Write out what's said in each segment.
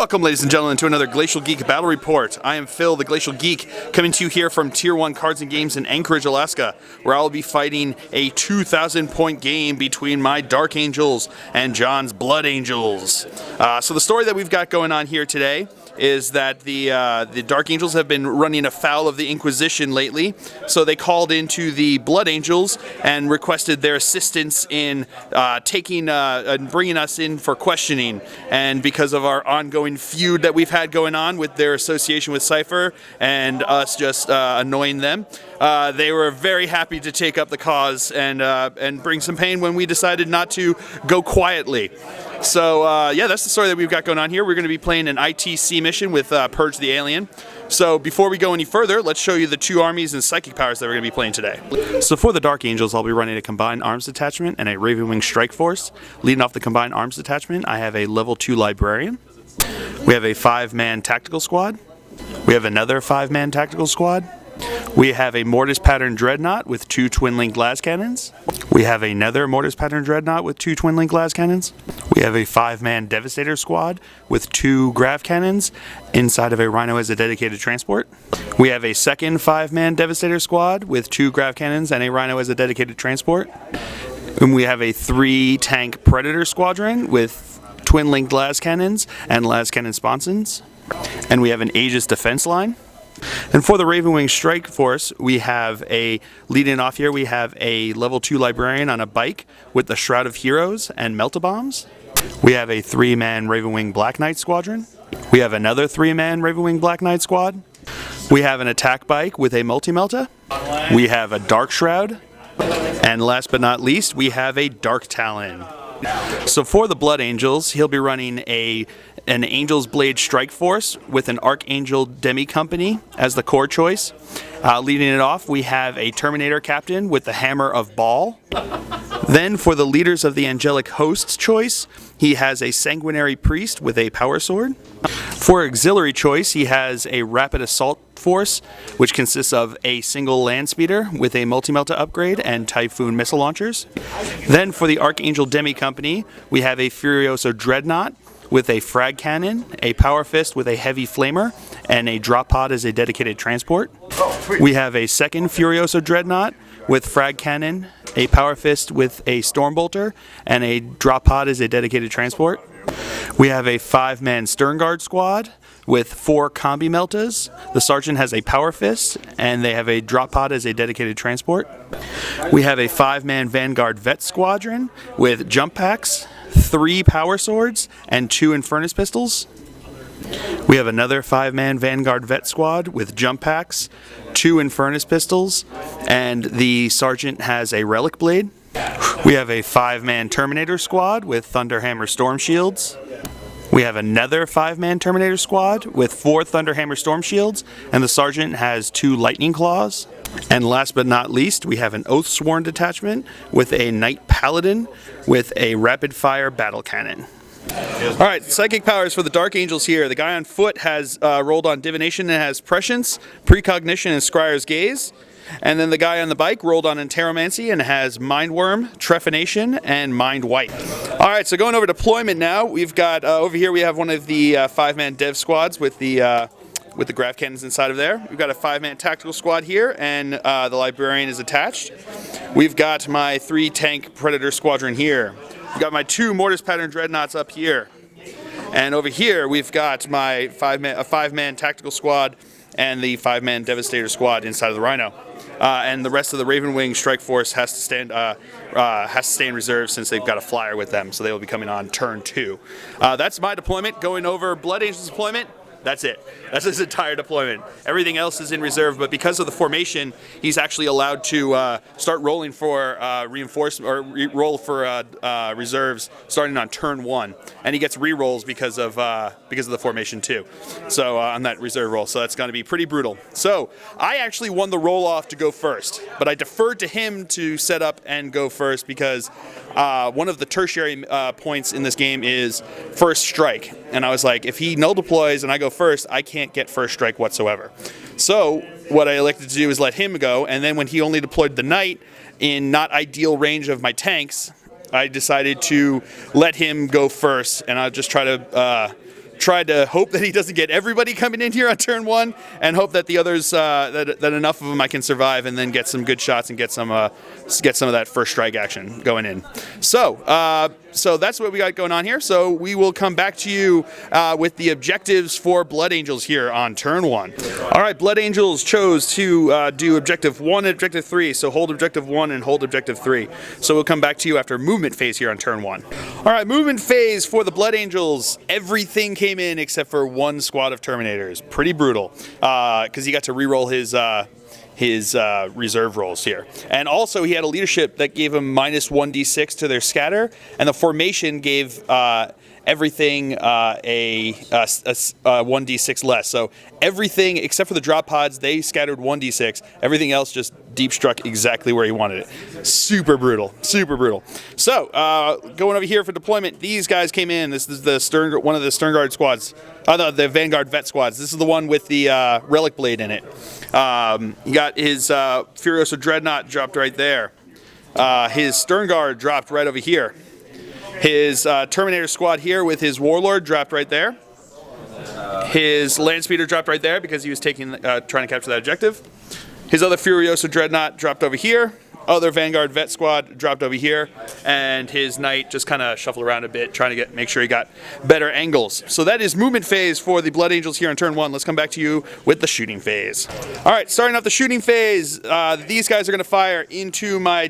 Welcome, ladies and gentlemen, to another Glacial Geek Battle Report. I am Phil, the Glacial Geek, coming to you here from Tier 1 Cards and Games in Anchorage, Alaska, where I will be fighting a 2,000-point game between my Dark Angels and John's Blood Angels. So the story that we've got going on here today is that the Dark Angels have been running afoul of the Inquisition lately, so they called into the Blood Angels and requested their assistance in taking and bringing us in for questioning. And because of our ongoing feud that we've had going on with their association with Cypher and us just annoying them, they were very happy to take up the cause and bring some pain when we decided not to go quietly. So yeah, that's the story that we've got going on here. We're going to be playing an ITC mission with Purge the Alien. So before we go any further, let's show you the two armies and psychic powers that we're going to be playing today. So for the Dark Angels, I'll be running a Combined Arms Detachment and a Ravenwing Strike Force. Leading off the Combined Arms Detachment, I have a Level 2 Librarian. We have a 5-man Tactical Squad. We have another 5-man Tactical Squad. We have a Mortis Pattern Dreadnought with 2 Twin-Link Las Cannons. We have another Mortis Pattern Dreadnought with 2 Twin-Link Las Cannons. We have a 5-man Devastator Squad with 2 Grav Cannons inside of a Rhino as a dedicated transport. We have a second 5-man Devastator Squad with 2 Grav Cannons and a Rhino as a dedicated transport. And we have a 3-tank Predator Squadron with Twin-Linked Las Cannons and Las Cannon Sponsons. And we have an Aegis Defense Line. And for the Ravenwing Strike Force, we have leading off here, we have a Level 2 Librarian on a bike with the Shroud of Heroes and Melt-A-Bombs. We have a 3-man Ravenwing Black Knight Squadron. We have another 3-man Ravenwing Black Knight Squad. We have an attack bike with a Multi-Melta. We have a Dark Shroud. And last but not least, we have a Dark Talon. So for the Blood Angels, he'll be running an Angel's Blade Strike Force with an Archangel Demi Company as the core choice. Leading it off, we have a Terminator Captain with the Hammer of Baal. Then for the Leaders of the Angelic Hosts choice, he has a Sanguinary Priest with a Power Sword. For auxiliary choice, he has a Rapid Assault Force, which consists of a single land speeder with a Multi-Melta upgrade and Typhoon missile launchers. Then for the Archangel Demi Company, we have a Furioso Dreadnought with a frag cannon, a power fist with a heavy flamer, and a drop pod as a dedicated transport. We have a second Furioso Dreadnought with frag cannon, a power fist with a stormbolter, and a drop pod as a dedicated transport. We have a 5-man Sternguard squad with 4 combi meltas. The sergeant has a power fist, and they have a drop pod as a dedicated transport. We have a 5-man Vanguard Vet squadron with jump packs, 3 power swords, and 2 Infernus pistols. We have another 5-man Vanguard Vet squad with jump packs, 2 Infernus pistols, and the sergeant has a relic blade. We have a 5-man Terminator squad with Thunderhammer Storm Shields. We have another 5-man Terminator squad with 4 Thunderhammer Storm Shields, and the sergeant has 2 Lightning Claws. And last but not least, we have an Oathsworn detachment with a Knight Paladin with a Rapid Fire Battle Cannon. Alright, psychic powers for the Dark Angels here. The guy on foot has rolled on Divination and has Prescience, Precognition, and Scryer's Gaze. And then the guy on the bike rolled on Enteromancy and has Mindworm, Trephination, and Mind Wipe. Alright, so going over deployment now, we've got, over here we have one of the 5-man dev squads with the grav cannons inside of there. We've got a 5-man tactical squad here, and the Librarian is attached. We've got my 3-tank Predator squadron here. We've got my 2 Mortis Pattern Dreadnoughts up here. And over here we've got my 5-man tactical squad and the 5-man Devastator squad inside of the Rhino. And the rest of the Ravenwing Strike Force has to stay in reserve since they've got a flyer with them, so they will be coming on turn 2. That's my deployment. Going over Blood Angel's deployment. That's it. That's his entire deployment. Everything else is in reserve, but because of the formation, he's actually allowed to start rolling for reinforcement or roll for reserves starting on turn 1, and he gets re-rolls because of the formation too. So on that reserve roll, so that's going to be pretty brutal. So I actually won the roll off to go first, but I deferred to him to set up and go first because one of the tertiary points in this game is first strike, and I was like, if he null deploys and I go first, I can't get first strike whatsoever. So what I elected to do is let him go, and then when he only deployed the knight in not ideal range of my tanks, I decided to let him go first, and I'll just try to tried to hope that he doesn't get everybody coming in here on turn 1, and hope that the others, that enough of them I can survive, and then get some good shots and get some of that first strike action going in. So, so that's what we got going on here. So we will come back to you with the objectives for Blood Angels here on turn 1. All right, Blood Angels chose to do objective 1 and objective 3. So hold objective 1 and hold objective 3. So we'll come back to you after movement phase here on turn 1. All right, movement phase for the Blood Angels. Everything came in except for 1 squad of Terminators. Pretty brutal, because he got to reroll his reserve rolls here. And also he had a leadership that gave him minus 1d6 to their scatter, and the formation gave everything a 1d6 less. So everything except for the drop pods, they scattered 1d6. Everything else just deep struck exactly where he wanted it. Super brutal, super brutal. So going over here for deployment, these guys came in. This is the one of the Sternguard squads, the Vanguard vet squads. This is the one with the relic blade in it. He got his Furioso Dreadnought dropped right there. His Sternguard dropped right over here. His Terminator squad here with his Warlord dropped right there. His Landspeeder dropped right there because he was trying to capture that objective. His other Furioso Dreadnought dropped over here. Other Vanguard vet squad dropped over here, and his Knight just kind of shuffled around a bit, trying to make sure he got better angles. So that is movement phase for the Blood Angels here on turn 1. Let's come back to you with the shooting phase. All right, starting off the shooting phase, these guys are going to fire into my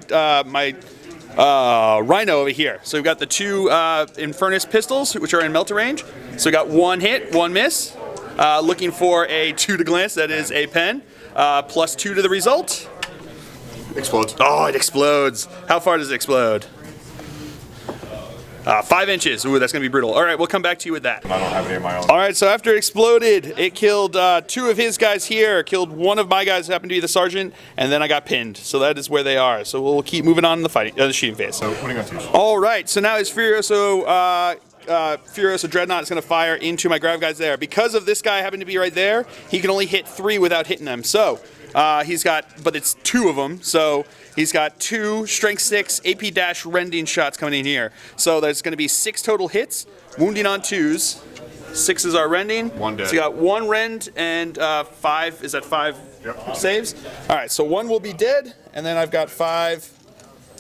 Rhino over here. So we've got the 2 Infernus pistols, which are in melter range. So we got 1 hit, 1 miss. Looking for a 2 to glance. That is a pen. Plus 2 to the result. Explodes. Oh, it explodes. How far does it explode? 5 inches. Ooh, that's going to be brutal. All right, we'll come back to you with that. I don't have any of my own. All right, so after it exploded, it killed 2 of his guys here, killed 1 of my guys who happened to be the sergeant, and then I got pinned. So that is where they are. So we'll keep moving on in the shooting phase. So putting on 2. All right, so now his Furioso Dreadnought is going to fire into my grav guys there. Because of this guy happening to be right there, he can only hit 3 without hitting them. So he's got, but it's 2 of them, so he's got 2 strength 6 AP dash rending shots coming in here. So there's going to be 6 total hits, wounding on 2s. 6 is our rending. 1 dead. So you got 1 rend and 5. Is that 5 saves? All right, so 1 will be dead, and then I've got 5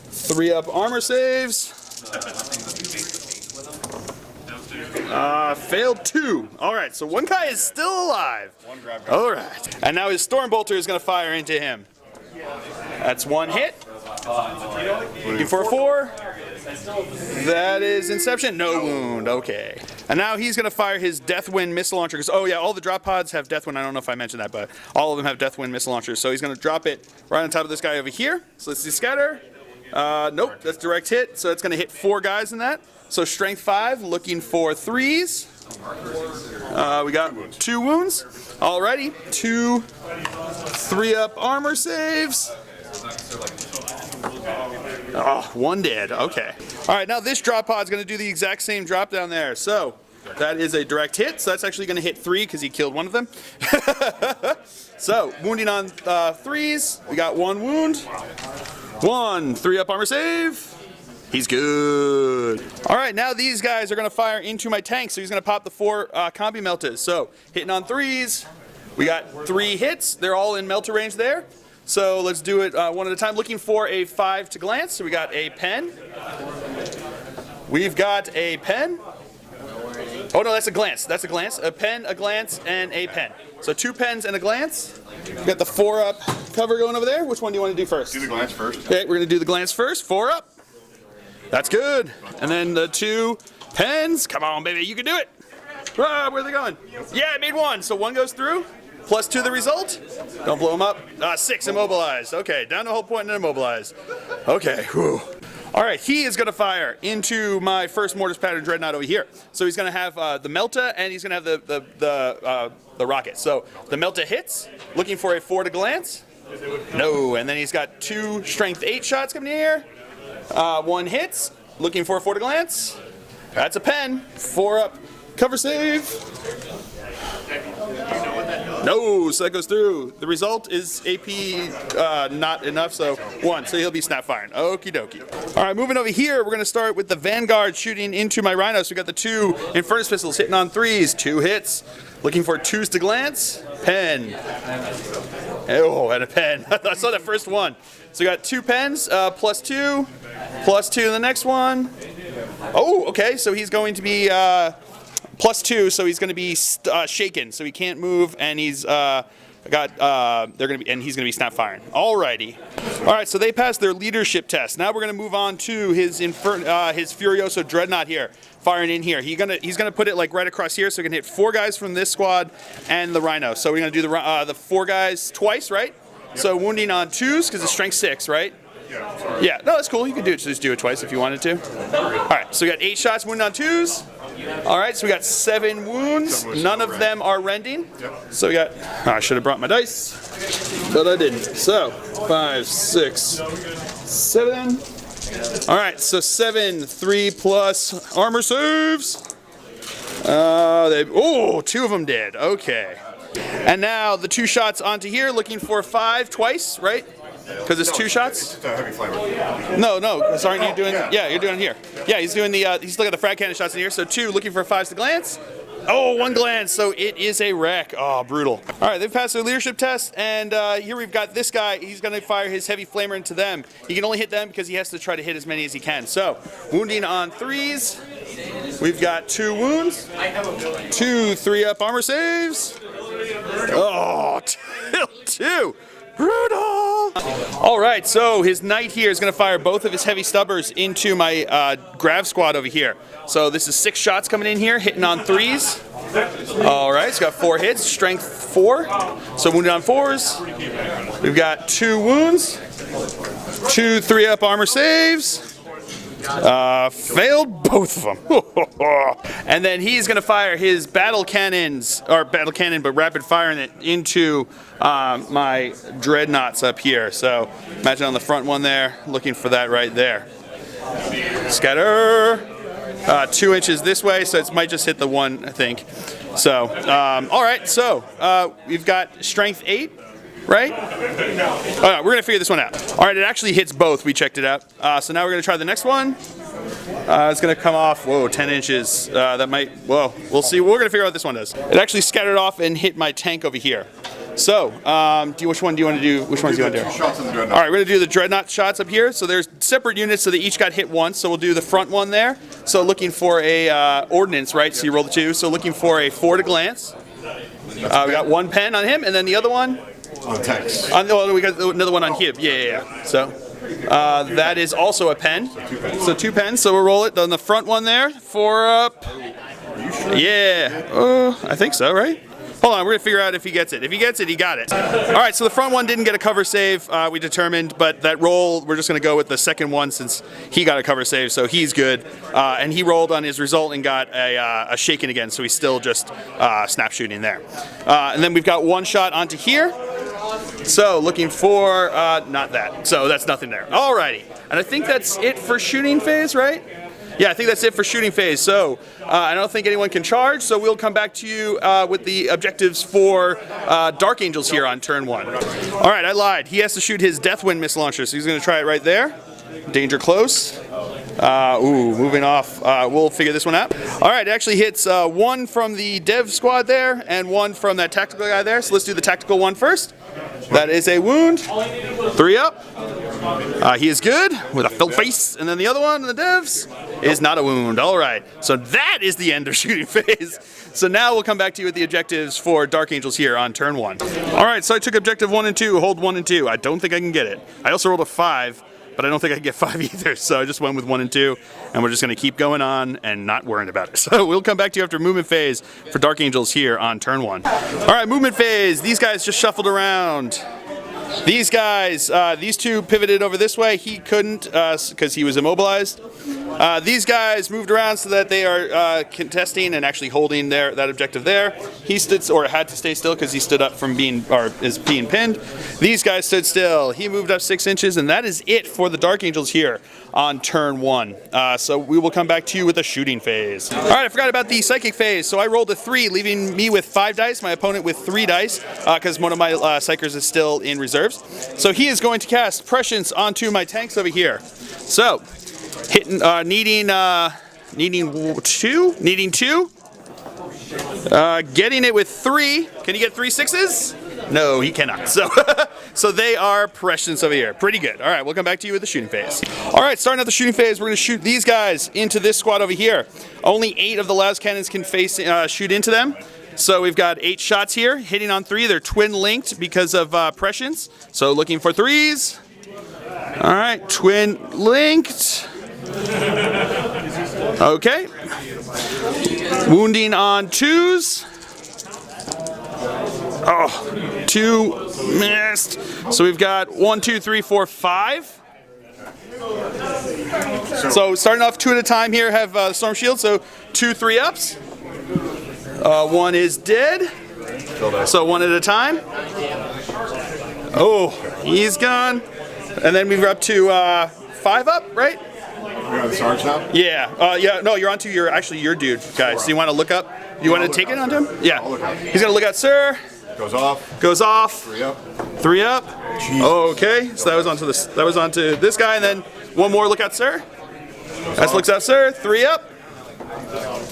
3-up armor saves. Failed 2. All right, so 1 guy is still alive. All right, and now his Stormbolter is going to fire into him. That's 1 hit. Looking for a 4. That is Inception. No wound. Okay. And now he's going to fire his Deathwind missile launcher. Oh yeah, all the drop pods have Deathwind. I don't know if I mentioned that, but all of them have Deathwind missile launchers. So he's going to drop it right on top of this guy over here. So let's see scatter. Nope, that's direct hit. So it's going to hit 4 guys in that. So strength 5, looking for 3s. We got 2 wounds. Alrighty, 2 3-up armor saves. Oh, 1 dead. Okay. All right, now this drop pod is going to do the exact same drop down there. So that is a direct hit. So that's actually going to hit 3 because he killed 1 of them. So wounding on 3s. We got 1 wound. 1 3-up armor save. He's good. All right, now these guys are going to fire into my tank. So he's going to pop the 4 combi meltas. So hitting on 3s. We got 3 hits. They're all in melter range there. So let's do it one at a time. Looking for a 5 to glance. So we got a pen. We've got a pen. Oh no, that's a glance. That's a glance. A pen, a glance, and a pen. So 2 pens and a glance. We got the 4-up cover going over there. Which one do you want to do first? Do the glance first. Okay, we're going to do the glance first. 4-up. That's good. And then the 2 pens. Come on, baby, you can do it. Ah, where are they going? Yeah, I made 1. So 1 goes through. Plus 2 the result. Don't blow them up. 6 immobilized. Okay, down to whole point and immobilized. Okay, whew. All right, he is going to fire into my first Mortis Pattern Dreadnought over here. So he's going to have the Melta, and he's going to have the rocket. So the Melta hits, looking for a 4 to glance. No, and then he's got 2 strength 8 shots coming in here. 1 hits, looking for a 4 to glance. That's a pen. 4-up cover save. No, so that goes through. The result is AP not enough, so 1. So he'll be snap firing. Okie dokie. All right, moving over here, we're going to start with the Vanguard shooting into my Rhino. So we got the 2 Infernus pistols hitting on 3s, 2 hits. Looking for 2s to glance. Pen. Oh, and a pen. I saw that first one. So we got 2 pens, +2, +2 in the next one. Oh, okay, so he's going to be +2, so he's going to be shaken, so he can't move, and he's and he's going to be snap firing. Alrighty. All right, so they passed their leadership test. Now we're going to move on to his Furioso Dreadnought here, firing in here. He's gonna put it like right across here, so he can hit 4 guys from this squad and the Rhino. So we're going to do the 4 guys twice, right? Yep. So wounding on 2s because it's strength 6, right? Yeah, no, that's cool. You can just do it twice if you wanted to. All right, so we got 8 shots, wounding on 2s. All right, so we got 7 wounds. None of them are rending. So we got, I should have brought my dice, but I didn't. So 5, 6, 7. All right, so 7, 3 plus armor saves. 2 of them did. Okay. And now the 2 shots onto here, looking for 5 twice, right? Because it's 2 shots? It's a heavy flamer. No, because aren't you doing... Yeah, you're doing it here. Yeah, he's doing the... he's looking at the frag cannon shots in here. So 2, looking for 5s to glance. Oh, 1 glance, so it is a wreck. Oh, brutal. All right, they've passed their leadership test, and here we've got this guy. He's going to fire his heavy flamer into them. He can only hit them because he has to try to hit as many as he can. So, wounding on 3s. We've got 2 wounds. 2 3-up armor saves. Oh, 2. Brutal! All right, so his knight here is going to fire both of his heavy stubbers into my grav squad over here. So this is 6 shots coming in here, hitting on 3s. All right, it's got 4 hits, strength 4. So wounded on 4s. We've got 2 wounds, 2 3-up armor saves. Failed both of them. And then he's going to fire his battle cannon, but rapid firing it into my dreadnoughts up here. So imagine on the front one there, looking for that right there. Scatter. 2 inches this way, so it might just hit the 1, I think. So, all right, so we've got strength 8. Right? Oh, no, we're going to figure this one out. All right, it actually hits both. We checked it out. So now we're going to try the next one. It's going to come off, 10 inches. That might, we'll see. We're going to figure out what this one does. It actually scattered off and hit my tank over here. So, which one do you want to do? Which ones do you want to do? Shots on the Dreadnought. All right, we're going to do the Dreadnought shots up here. So there's separate units, so they each got hit once. So we'll do the front one there. So looking for a ordnance, right? So you roll the 2. So looking for a 4 to glance. We got 1 pen on him, and then the other one? On tanks. We got another one on him. Yeah. So that is also a pen. So 2 pens. So we'll roll it on the front one there. 4 up. Yeah. I think so, right? Hold on, we're going to figure out if he gets it. If he gets it, he got it. All right, so the front one didn't get a cover save, we determined, but that roll, we're just going to go with the second one since he got a cover save, so he's good. And he rolled on his result and got a shaken again, so he's still just snap shooting there. And then we've got 1 shot onto here. So looking for, not that. So that's nothing there. Alrighty, and I think that's it for shooting phase, right? Yeah, I think that's it for shooting phase. So I don't think anyone can charge, so we'll come back to you with the objectives for Dark Angels here on turn 1. All right, I lied. He has to shoot his Deathwind missile launcher, so he's going to try it right there. Danger close. Moving off. We'll figure this one out. All right, it actually hits 1 from the dev squad there and 1 from that tactical guy there. So let's do the tactical one first. That is a wound. 3 up. He is good with a filled face. And then the other one, the devs, is not a wound. All right. So that is the end of shooting phase. So now we'll come back to you with the objectives for Dark Angels here on turn 1. All right. So I took objective 1 and 2. Hold 1 and 2. I don't think I can get it. I also rolled a 5. But I don't think I can get 5 either, so I just went with 1 and 2, and we're just going to keep going on and not worrying about it. So we'll come back to you after movement phase for Dark Angels here on turn 1. All right, movement phase. These guys just shuffled around. These guys, these 2 pivoted over this way. He couldn't because he was immobilized. These guys moved around so that they are contesting and actually holding that objective there. He stood, or had to stay still because he stood up from being pinned. These guys stood still. He moved up 6 inches, and that is it for the Dark Angels here on turn 1. So we will come back to you with a shooting phase. All right, I forgot about the psychic phase. So I rolled a 3, leaving me with 5 dice. My opponent with 3 dice because one of my psychers is still in reserves. So he is going to cast Prescience onto my tanks over here. So hitting, needing 2, getting it with 3. Can you get 3 6s? No, he cannot. So, so they are Prescience over here. Pretty good. All right, we'll come back to you with the shooting phase. All right, starting out the shooting phase, we're going to shoot these guys into this squad over here. Only 8 of the las cannons can shoot into them. So we've got 8 shots here, hitting on 3. They're twin linked because of Prescience. So looking for 3s. All right, twin linked. Okay. Wounding on 2s. Oh, 2 missed. So we've got 1, 2, 3, 4, 5. So starting off 2 at a time here, have Storm Shield. So 2 3-ups. 1 is dead. So 1 at a time. Oh, he's gone. And then we're up to 5 up, right? You're on the Sarge now? Yeah. Yeah. No, you're onto your dude, guys. So you want to look up? You want to take it onto him? Yeah. He's gonna look out, sir. Goes off. Goes off. 3 up. 3 up. Okay. So that was onto this. That was onto this guy, and then 1 more look out, sir. That looks out, sir. 3 up.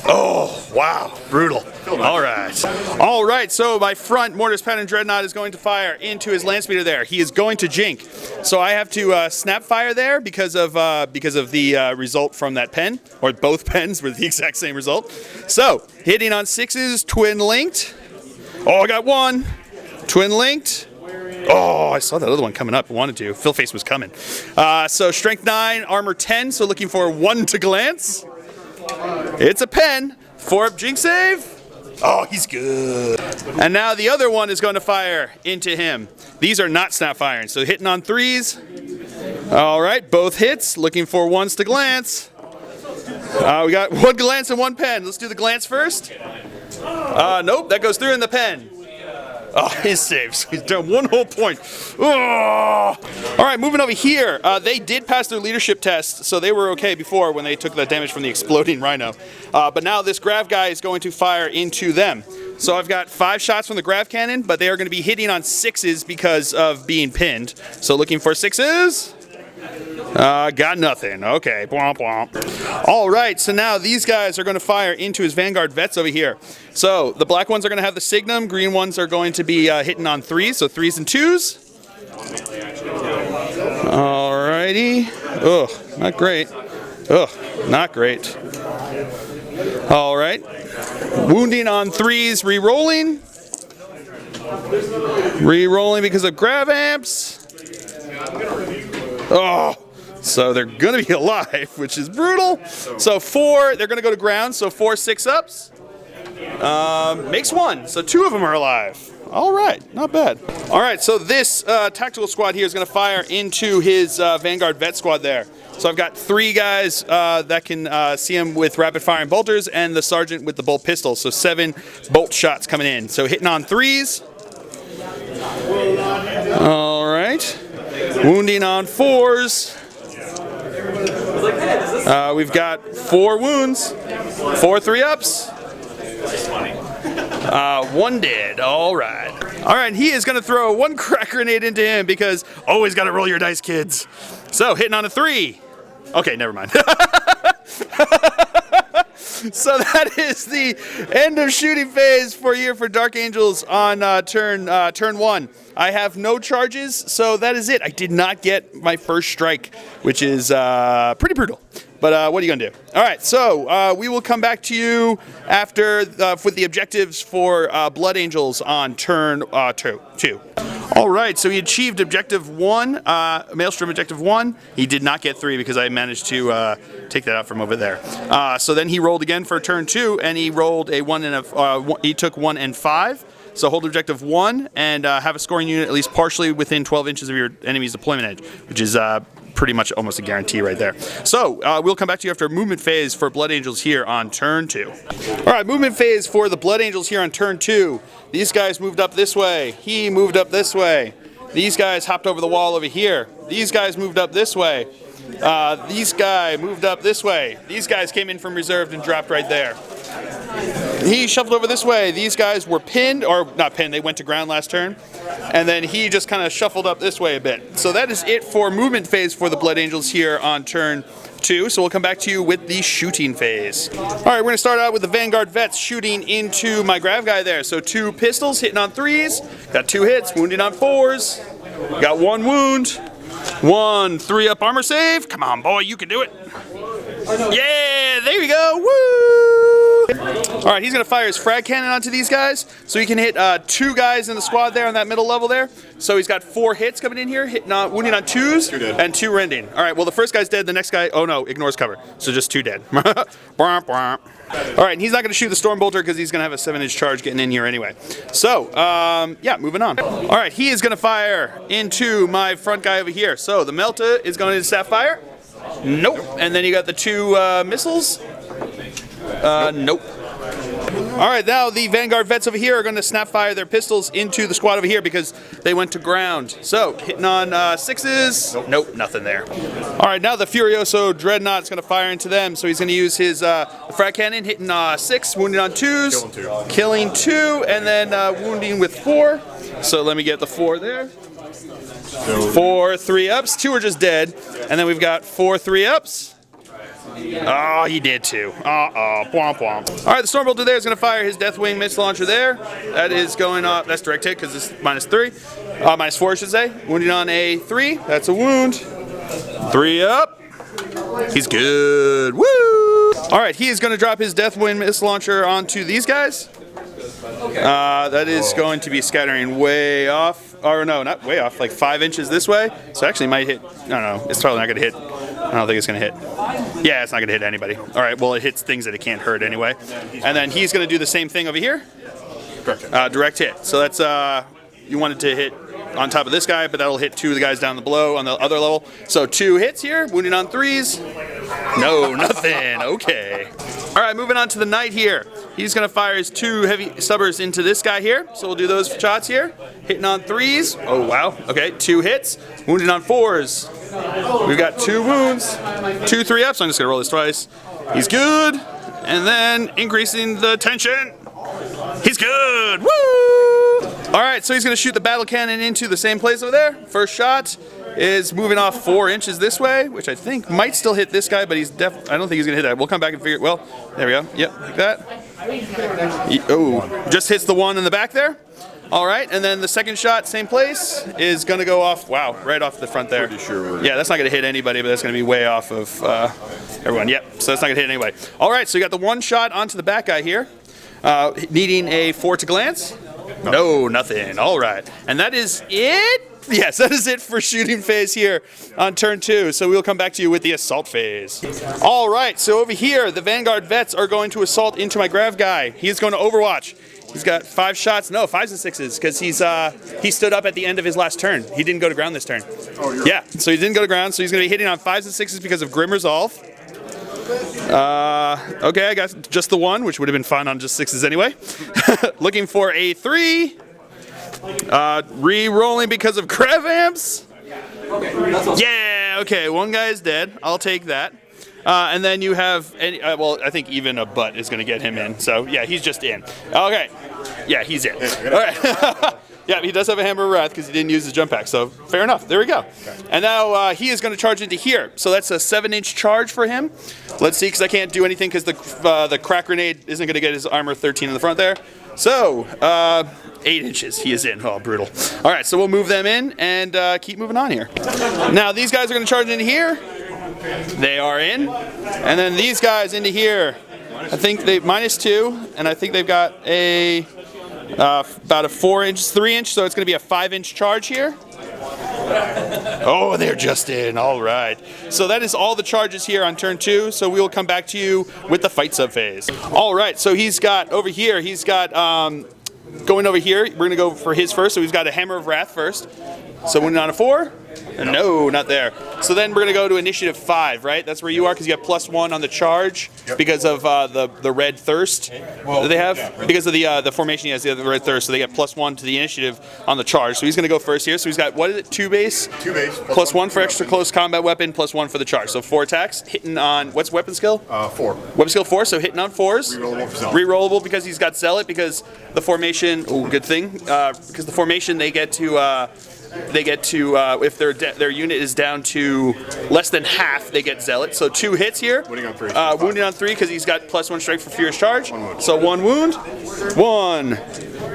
Oh, wow. Brutal. All right. All right, so my front Mortis Pattern Dreadnought is going to fire into his land speeder there. He is going to jink. So I have to snap fire there because of the result from that pen, or both pens were the exact same result. So hitting on 6s, twin linked. Oh, I got 1. Twin linked. Oh, I saw that other one coming up. I wanted to. Philface was coming. So strength 9, armor 10. So looking for 1 to glance. It's a pen. 4-up jink save. Oh, he's good. And now the other one is going to fire into him. These are not snap firing, so hitting on 3s. All right, both hits. Looking for 1s to glance. We got 1 glance and 1 pen. Let's do the glance first. Nope, that goes through in the pen. Oh, his saves. He's done 1 whole point. Oh. All right, moving over here. They did pass their leadership test, so they were okay before when they took that damage from the exploding rhino. But now this grav guy is going to fire into them. So I've got 5 shots from the grav cannon, but they are going to be hitting on 6s because of being pinned. So looking for 6s. Got nothing. Okay. Bwomp, bwomp. All right, so now these guys are going to fire into his Vanguard vets over here. So the black ones are going to have the Signum. Green ones are going to be hitting on 3s, so 3s and 2s. All righty. Ugh, not great. Ugh, not great. All right. Wounding on 3s, re-rolling. Re-rolling because of grav amps. Oh, so they're going to be alive, which is brutal. So 4, they're going to go to ground, so 4 6-ups. Makes 1, so 2 of them are alive. All right, not bad. All right, so this tactical squad here is going to fire into his Vanguard vet squad there. So I've got 3 guys that can see him with rapid firing bolters and the sergeant with the bolt pistol. So 7 bolt shots coming in. So hitting on 3s. All right. Wounding on 4s. We've got 4 wounds, 4 3-ups. 1 dead. All right. All right, he is going to throw 1 crack grenade into him because always got to roll your dice, kids. So hitting on a 3. Okay, never mind. So that is the end of shooting phase for here for Dark Angels on turn 1. I have no charges, so that is it. I did not get my first strike, which is pretty brutal. But what are you going to do? All right, so we will come back to you after with the objectives for Blood Angels on turn 2. All right, so he achieved objective 1, Maelstrom objective 1. He did not get 3 because I managed to take that out from over there. So then he rolled again for turn 2, and he rolled a 1 and he took 1 and 5. So hold objective 1 and have a scoring unit at least partially within 12 inches of your enemy's deployment edge, which is pretty much almost a guarantee right there. So we'll come back to you after movement phase for Blood Angels here on turn 2. All right, movement phase for the Blood Angels here on turn 2. These guys moved up this way. He moved up this way. These guys hopped over the wall over here. These guys moved up this way. These guys moved up this way. These guys came in from reserved and dropped right there. He shuffled over this way. These guys were pinned, or not pinned, they went to ground last turn. And then he just kind of shuffled up this way a bit. So that is it for movement phase for the Blood Angels here on turn 2. So we'll come back to you with the shooting phase. All right, we're going to start out with the Vanguard Vets shooting into my Grav guy there. So 2 pistols, hitting on 3s. Got 2 hits, wounding on 4s. Got 1 wound. 1 3-up armor save. Come on, boy, you can do it. Yeah, there you go. Woo! All right, he's going to fire his frag cannon onto these guys. So he can hit 2 guys in the squad there on that middle level there. So he's got 4 hits coming in here, wounding on 2s and 2 rending. All right, well, the first guy's dead. The next guy, oh no, ignores cover. So just 2 dead. All right, and he's not going to shoot the Stormbolter because he's going to have a 7-inch charge getting in here anyway. So, yeah, moving on. All right, he is going to fire into my front guy over here. So the Melta is going to Sapphire. Nope. And then you got the 2 missiles. Nope. All right, now the Vanguard Vets over here are going to snap fire their pistols into the squad over here because they went to ground. So, hitting on 6s. Nope, nothing there. All right, now the Furioso Dreadnought is going to fire into them. So he's going to use his frag cannon, hitting 6, wounding on 2s. Killing 2, and then wounding with 4. So let me get the 4 there. 4 3-ups. 2 are just dead. And then we've got 4 3-ups. Oh, he did too. Womp womp. All right, the Stormbolter there is going to fire his Deathwing missile launcher there. That is going off. That's direct hit because it's -3. -4, I should say. Wounding on a 3. That's a wound. 3-up. He's good. Woo! All right, he is going to drop his Deathwing missile launcher onto these guys. That is going to be scattering way off. Or no, not way off, like 5 inches this way. So actually might hit, I don't know, it's probably not going to hit. I don't think it's going to hit. Yeah, it's not going to hit anybody. All right, well, it hits things that it can't hurt anyway. And then he's going to do the same thing over here. Direct hit. So that's, you wanted to hit on top of this guy, but that'll hit 2 of the guys down below on the other level. So 2 hits here, wounding on 3s. No, nothing. Okay. All right, moving on to the Knight here. He's going to fire his 2 heavy stubbers into this guy here. So we'll do those shots here. Hitting on 3s. Oh, wow. Okay, 2 hits. Wounding on 4s. We've got 2 wounds. 2 3-ups. I'm just going to roll this twice. He's good. And then increasing the tension. He's good. Woo! All right, so he's going to shoot the battle cannon into the same place over there. First shot is moving off 4 inches this way, which I think might still hit this guy, but I don't think he's going to hit that. We'll come back and figure it. Well, there we go. Yep, like that. Oh, just hits the one in the back there. All right, and then the second shot, same place, is going to go off, wow, right off the front there. Pretty sure. Yeah, that's not going to hit anybody, but that's going to be way off of everyone. Yep, so that's not going to hit anybody. All right, so you got the 1 shot onto the back guy here, needing a 4 to glance. No, nothing. All right, and that is it. Yes, that is it for shooting phase here on turn 2. So we'll come back to you with the assault phase. All right, so over here, the Vanguard Vets are going to assault into my Grav guy. He's going to Overwatch. He's got 5 shots, no, 5s and 6s, because he stood up at the end of his last turn. He didn't go to ground this turn. Oh, yeah, so he didn't go to ground, so he's going to be hitting on 5s and 6s because of Grim Resolve. Okay, I got just the 1, which would have been fine on just 6s anyway. Looking for a 3. Re-rolling because of Grav Amps. Yeah, okay, 1 guy is dead. I'll take that. And then you have, well, I think even a butt is going to get him in. So, yeah, he's just in. Okay. Yeah, he's in. All right. Yeah, he does have a Hammer of Wrath because he didn't use his jump pack. So, fair enough. There we go. And now he is going to charge into here. So that's a 7-inch charge for him. Let's see, because I can't do anything because the crack grenade isn't going to get his armor 13 in the front there. So, 8 inches he is in. Oh, brutal. All right, so we'll move them in and keep moving on here. Now, these guys are going to charge into here. They are in. And then these guys into here, I think they -2, and I think they've got a about a 3-inch, so it's going to be a 5-inch charge here. Oh, they're just in. All right. So that is all the charges here on turn 2. So we will come back to you with the fight sub phase. All right. So he's got over here. He's got going over here, we're going to go for his first. So we've got a Hammer of Wrath first. So wounded on a 4. No, not there. So then we're going to go to initiative 5, right? That's where you are because you have +1 on the charge because of the red thirst that they have. Because of the formation he has, the red thirst, so they get +1 to the initiative on the charge. So he's going to go first here. So he's got, what is it, 2 base? 2 base. +1 for extra close combat weapon, +1 for the charge. So 4 attacks, hitting on, what's weapon skill? 4. Weapon skill 4, so hitting on 4s. Rerollable for Zealot. Rerollable because he's got Zealot, because the formation, good thing, because the formation they get to if their unit is down to less than half, they get Zealot. So 2 hits here. Wounding on 3. Wounding on 3 because he's got +1 strength for Furious Charge. 1 wound. So 1 wound. 1.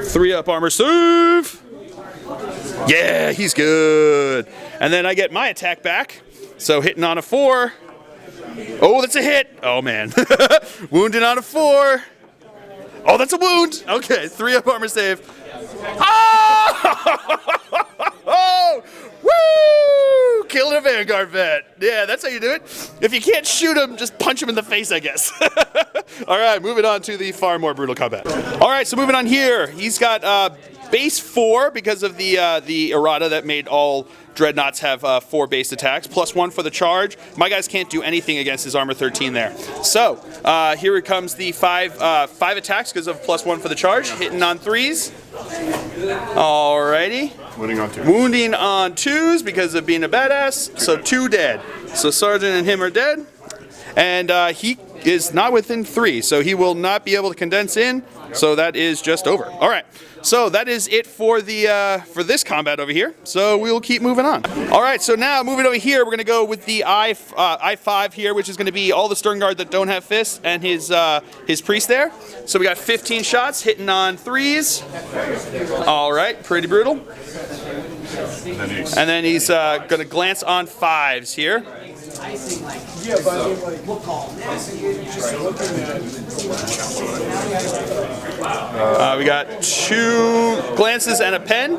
3 up armor save. Yeah, he's good. And then I get my attack back. So hitting on a 4. Oh, that's a hit. Oh, man. Wounding on a 4. Oh, that's a wound. Okay, 3 up armor save. Oh! Woo! Killing a Vanguard vet. Yeah, that's how you do it. If you can't shoot him, just punch him in the face, I guess. All right, moving on to the far more brutal combat. All right, so moving on here. He's got base 4 because of the errata that made all Dreadnoughts have 4 base attacks, +1 for the charge. My guys can't do anything against his armor 13 there. So here it comes the 5 attacks because of +1 for the charge, hitting on 3s. Alrighty. Wounding on 2. Wounding on 2s because of being a badass. So 2 dead. So Sergeant and him are dead. And he is not within 3, so he will not be able to condense in. So that is just over. All right. So that is it for the for this combat over here. So we will keep moving on. All right. So now moving over here, we're going to go with the I5 here, which is going to be all the Stern Guard that don't have fists and his priest there. So we got 15 shots hitting on 3s. All right. Pretty brutal. And then he's going to glance on 5s here. We got 2 glances and a pen.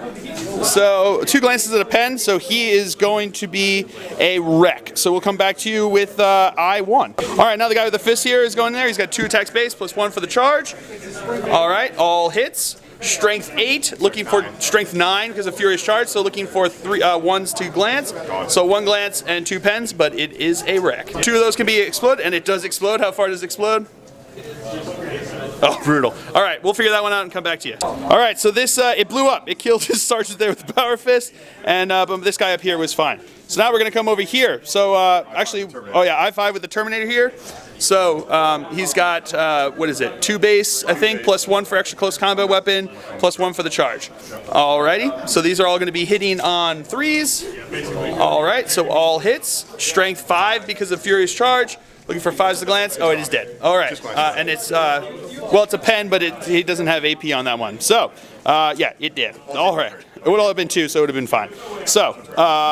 So 2 glances and a pen. So he is going to be a wreck. So we'll come back to you with I1. All right, now the guy with the fist here is going there. He's got 2 attacks base +1 for the charge. All right, all hits. Strength 8, looking for strength 9 because of Furious Charge, so looking for 3 1s to glance. So 1 glance and 2 pens, but it is a wreck. 2 of those can be explode, and it does explode. How far does it explode? Oh, brutal. All right, we'll figure that one out and come back to you. All right, so this, it blew up. It killed his sergeant there with the power fist, and but this guy up here was fine. So now we're going to come over here. So actually, oh yeah, I5 with the Terminator here. So he's got, what is it, 2 base, I think, +1 for extra close combat weapon, +1 for the charge. Alrighty, so these are all going to be hitting on 3s. Alright, so all hits. Strength 5 because of Furious Charge. Looking for 5s to glance. Oh, it is dead. Alright, and it's, well, it's a pen, but he doesn't have AP on that one. So, yeah, it did. Alright. It would all have been 2, so it would have been fine. So,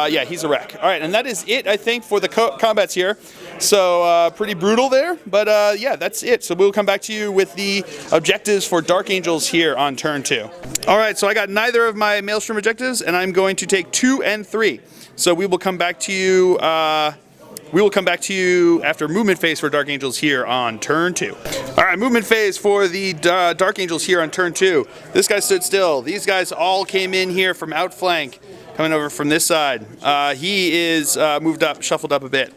yeah, he's a wreck. All right, and that is it, I think, for the combats here. So, pretty brutal there, but yeah, that's it. So we'll come back to you with the objectives for Dark Angels here on turn 2. All right, so I got neither of my Maelstrom objectives, and I'm going to take 2 and 3. So we will come back to you. We will come back to you after movement phase for Dark Angels here on turn 2. All right, movement phase for the Dark Angels here on turn 2. This guy stood still. These guys all came in here from outflank, coming over from this side. He is moved up, shuffled up a bit.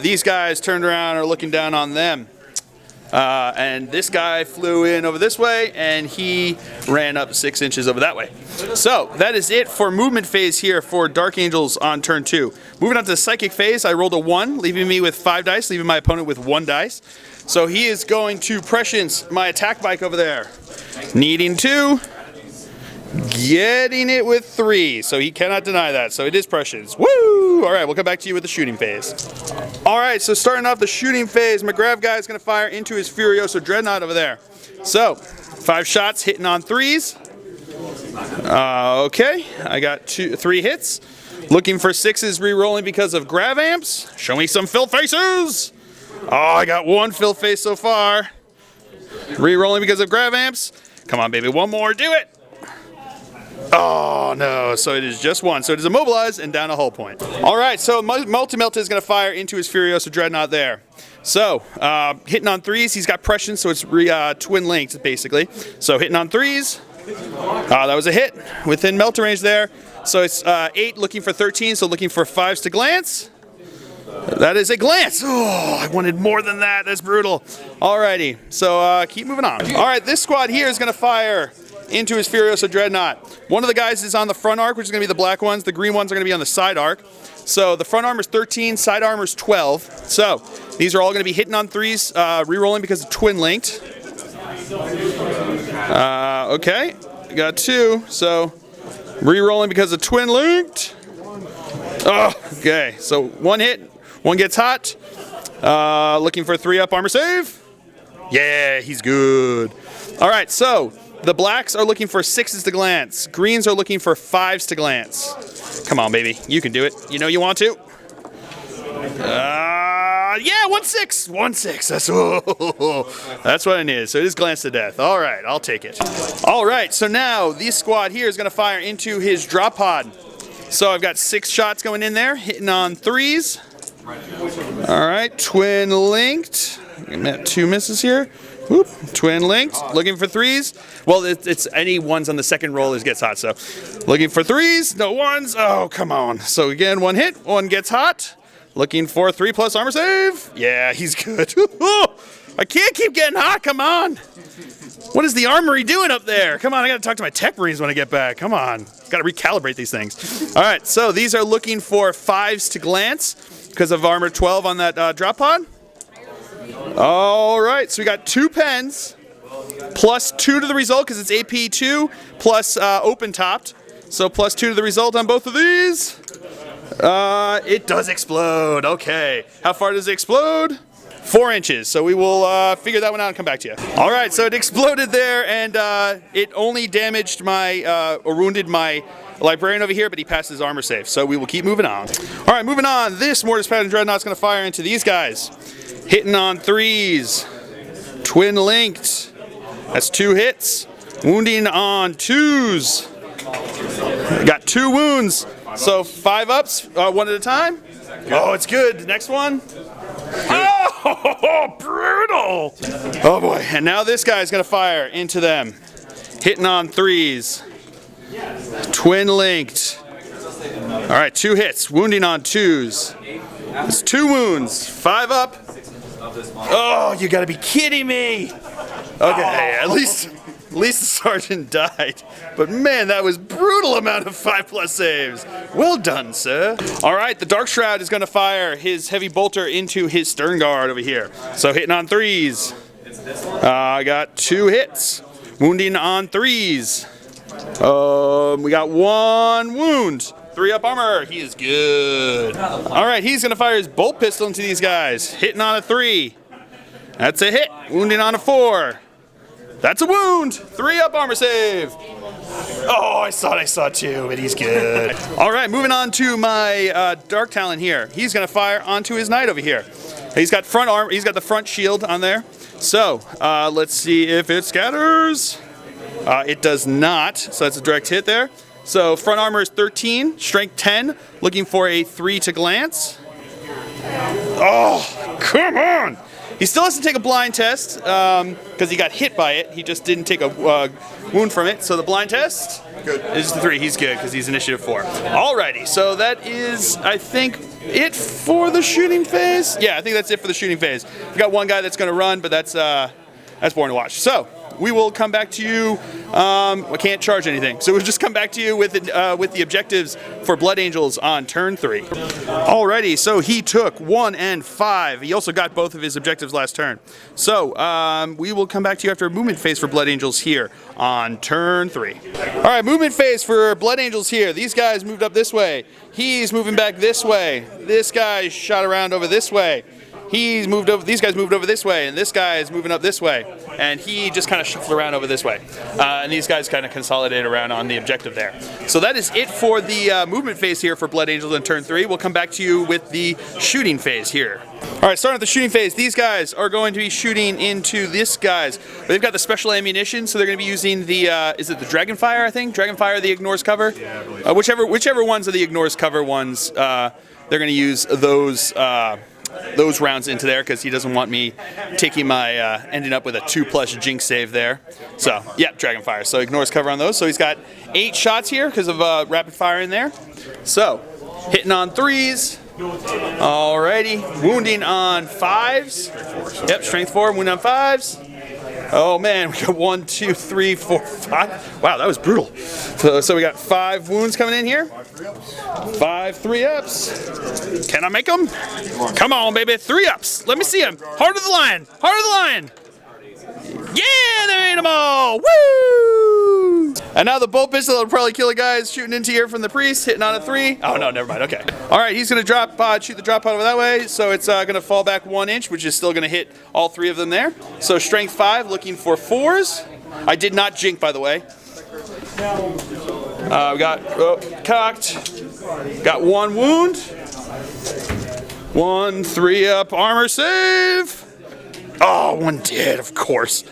These guys turned around, are looking down on them. And this guy flew in over this way, and he ran up 6 inches over that way. So that is it for movement phase here for Dark Angels on turn 2. Moving on to the psychic phase, I rolled a 1, leaving me with 5 dice, leaving my opponent with 1 dice. So he is going to prescience my attack bike over there. Needing 2, getting it with 3, so he cannot deny that. So it is prescience. Woo! All right, we'll come back to you with the shooting phase. All right, so starting off the shooting phase, McGrav guy is going to fire into his Furioso Dreadnought over there. So 5 shots hitting on 3s. Okay, I got 3 hits. Looking for 6s, re-rolling because of grav amps. Show me some fill faces. Oh, I got 1 fill face so far. Re-rolling because of grav amps. Come on, baby, 1 more, do it. Oh, no, so it is just 1. So it is immobilized and down a hull point. All right, so Multi-Melta is going to fire into his Furioso Dreadnought there. So, hitting on 3s, he's got prescience, so it's twin linked, basically. So hitting on 3s, That was a hit within melter range there. So it's 8 looking for 13, so looking for 5s to glance. That is a glance. Oh, I wanted more than that. That's brutal. Alrighty, so keep moving on. Alright, this squad here is going to fire into his Furiosa Dreadnought. One of the guys is on the front arc, which is going to be the black ones. The green ones are going to be on the side arc. So the front armor is 13, side armor is 12. So these are all going to be hitting on 3s, re-rolling because of twin linked. Okay, we got 2, so re-rolling because of twin linked. Oh, okay, so 1 hit, 1 gets hot. Looking for a 3-up armor save. Yeah, he's good. All right, so the blacks are looking for 6s to glance. Greens are looking for 5s to glance. Come on, baby, you can do it. You know you want to. Yeah, 1-6. 1-6. That's what it is. So it is glance to death. All right, I'll take it. All right, so now this squad here is going to fire into his drop pod. So I've got 6 shots going in there, hitting on 3s. All right, twin linked. 2 misses here. Whoop, twin linked. Looking for 3s. Well, it's any 1s on the second roll is gets hot. So looking for 3s, no 1s. Oh, come on. So again, 1 hit, 1 gets hot. Looking for 3+ armor save. Yeah, he's good. I can't keep getting hot. Come on. What is the armory doing up there? Come on, I got to talk to my tech marines when I get back. Come on. Got to recalibrate these things. All right, so these are looking for 5s to glance because of armor 12 on that drop pod. All right, so we got 2 pens plus 2 to the result because it's AP 2 plus open topped. So plus 2 to the result on both of these. It does explode. Okay. How far does it explode? 4 inches. So we will figure that one out and come back to you. All right. So it exploded there, and it only damaged my or wounded my librarian over here, but he passed his armor save. So we will keep moving on. All right, moving on. This Mortis Pattern Dreadnought's going to fire into these guys, hitting on 3s, twin linked. That's 2 hits. Wounding on 2s. Got 2 wounds. So 5 ups, 1 at a time. Oh, it's good. Next one. Oh, brutal. Oh boy. And now this guy's going to fire into them. Hitting on 3s. Twin linked. All right, 2 hits. Wounding on 2s. It's 2 wounds. 5 up. Oh, you got to be kidding me. Okay, at least the sergeant died. But man, that was brutal amount of 5+ saves. Well done, sir. All right, the Dark Shroud is going to fire his heavy bolter into his stern guard over here. So hitting on 3s. I got 2 hits. Wounding on 3s. We got 1 wound. 3-up armor. He is good. All right, he's going to fire his bolt pistol into these guys. Hitting on a 3. That's a hit. Wounding on a 4. That's a wound. 3-up armor save. Oh, I saw 2, but he's good. All right, moving on to my Dark Talon here. He's going to fire onto his knight over here. He's got front armor. He's got the front shield on there. So let's see if it scatters. It does not. So that's a direct hit there. So front armor is 13, strength 10. Looking for a 3 to glance. Oh, come on. He still has to take a blind test because he got hit by it. He just didn't take a wound from it. So the blind test is the 3. He's good because he's initiative 4. Alrighty, so that is, I think, it for the shooting phase. Yeah, I think that's it for the shooting phase. We got 1 guy that's going to run, but that's boring to watch. So we will come back to you. I can't charge anything, so we'll just come back to you with the objectives for Blood Angels on turn 3. Alrighty, so he took 1 and 5. He also got both of his objectives last turn. So we will come back to you after a movement phase for Blood Angels here on turn 3. Alright, movement phase for Blood Angels here. These guys moved up this way. He's moving back this way. This guy shot around over this way. He's moved over. These guys moved over this way, and this guy is moving up this way, and he just kind of shuffled around over this way. And these guys kind of consolidate around on the objective there. So that is it for the movement phase here for Blood Angels in turn 3. We'll come back to you with the shooting phase here. All right, starting with the shooting phase, these guys are going to be shooting into this guys. They've got the special ammunition, so they're going to be using the, is it the Dragonfire, I think? Dragonfire, the ignores cover? Yeah, I believe so. Whichever ones are the ignores cover ones, they're going to use those those rounds into there because he doesn't want me taking my ending up with a 2+ jinx save there. So yeah, Dragonfire. So ignores cover on those. So he's got 8 shots here because of rapid fire in there. So hitting on 3s. Alrighty, wounding on 5s. Yep, strength 4, wounding on 5s. Oh man, we got 1, 2, 3, 4, 5. Wow, that was brutal. So we got 5 wounds coming in here. 5 3-ups. Can I make them? Come on, baby, 3-ups. Let me see them. Heart of the Lion. Heart of the Lion. Yeah, they made them all. Woo! And now the bolt pistol will probably kill a guy shooting into here from the priest, hitting on a 3. Oh no, never mind. Okay. All right, he's gonna drop pod, shoot the drop pod over that way. So it's gonna fall back 1 inch, which is still gonna hit all 3 of them there. So strength 5, looking for 4s. I did not jink, by the way. We got cocked. Got 1 wound. 1 3-up armor save. Oh, 1 dead, of course.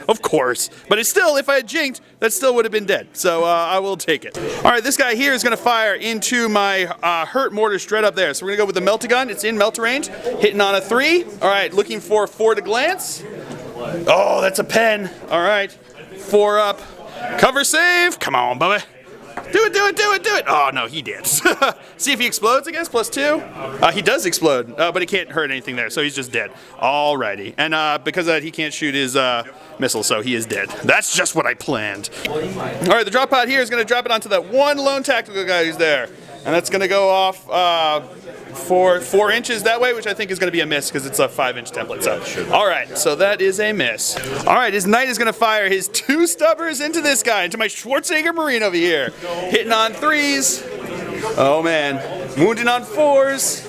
But it's still, if I had jinked, that still would have been dead. So I will take it. All right, this guy here is going to fire into my hurt mortar straight up there. So we're going to go with the melta gun. It's in melta range, hitting on a 3. All right, looking for 4 to glance. Oh, that's a pen. All right, 4 up. Cover save. Come on, Bubba. Do it. Oh, no, he did. See if he explodes, I guess, +2. He does explode, but he can't hurt anything there, so he's just dead. Alrighty. And because of that, he can't shoot his missile, so he is dead. That's just what I planned. Alright, the drop pod here is going to drop it onto that 1 lone tactical guy who's there. And that's going to go off for 4 inches that way, which I think is going to be a miss because it's a 5-inch template. So, all right, so that is a miss. All right, his knight is going to fire his 2 stubbers into this guy, into my Schwarzenegger Marine over here, hitting on 3s. Oh man, wounding on 4s.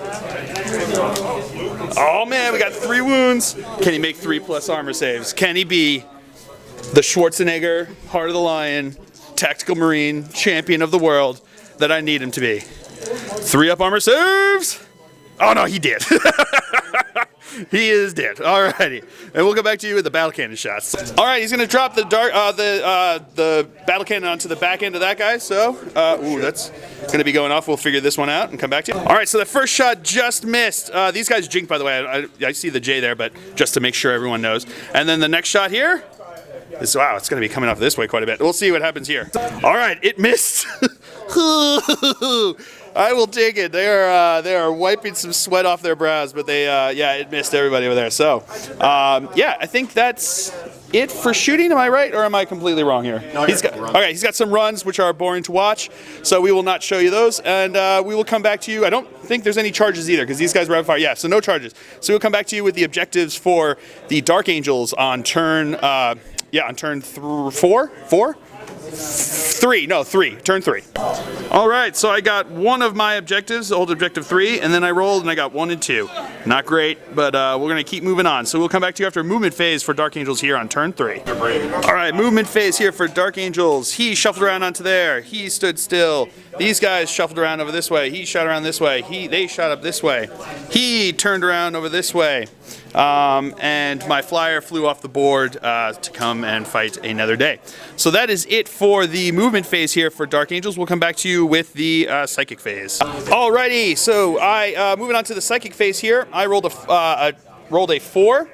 Oh man, we got 3 wounds. Can he make 3+ armor saves? Can he be the Schwarzenegger, Heart of the Lion, Tactical Marine, champion of the world that I need him to be? 3-up armor saves. Oh no, he did. He is dead. Alrighty, and we'll go back to you with the battle cannon shots. All right, he's gonna drop the battle cannon onto the back end of that guy. So, ooh, that's gonna be going off. We'll figure this one out and come back to you. All right, so the first shot just missed. These guys jinked, by the way. I see the J there, but just to make sure everyone knows. And then the next shot here. Wow, it's going to be coming off this way quite a bit. We'll see what happens here. All right, it missed. I will take it. They are wiping some sweat off their brows, but yeah, it missed everybody over there. So, yeah, I think that's it for shooting. Am I right, or am I completely wrong here? No, he's got some runs which are boring to watch, so we will not show you those, and we will come back to you. I don't think there's any charges either because these guys rapid fire. Yeah, so no charges. So we'll come back to you with the objectives for the Dark Angels on turn. Yeah, on turn 4? Turn 3. All right, so I got one of my objectives, old objective 3, and then I rolled and I got 1 and 2. Not great, but we're going to keep moving on. So we'll come back to you after movement phase for Dark Angels here on turn 3. All right, movement phase here for Dark Angels. He shuffled around onto there. He stood still. These guys shuffled around over this way. He shot around this way. They shot up this way. He turned around over this way. And my flyer flew off the board to come and fight another day. So that is it for the movement phase here for Dark Angels. We'll come back to you with the psychic phase. Alrighty, so moving on to the psychic phase here. I rolled a 4,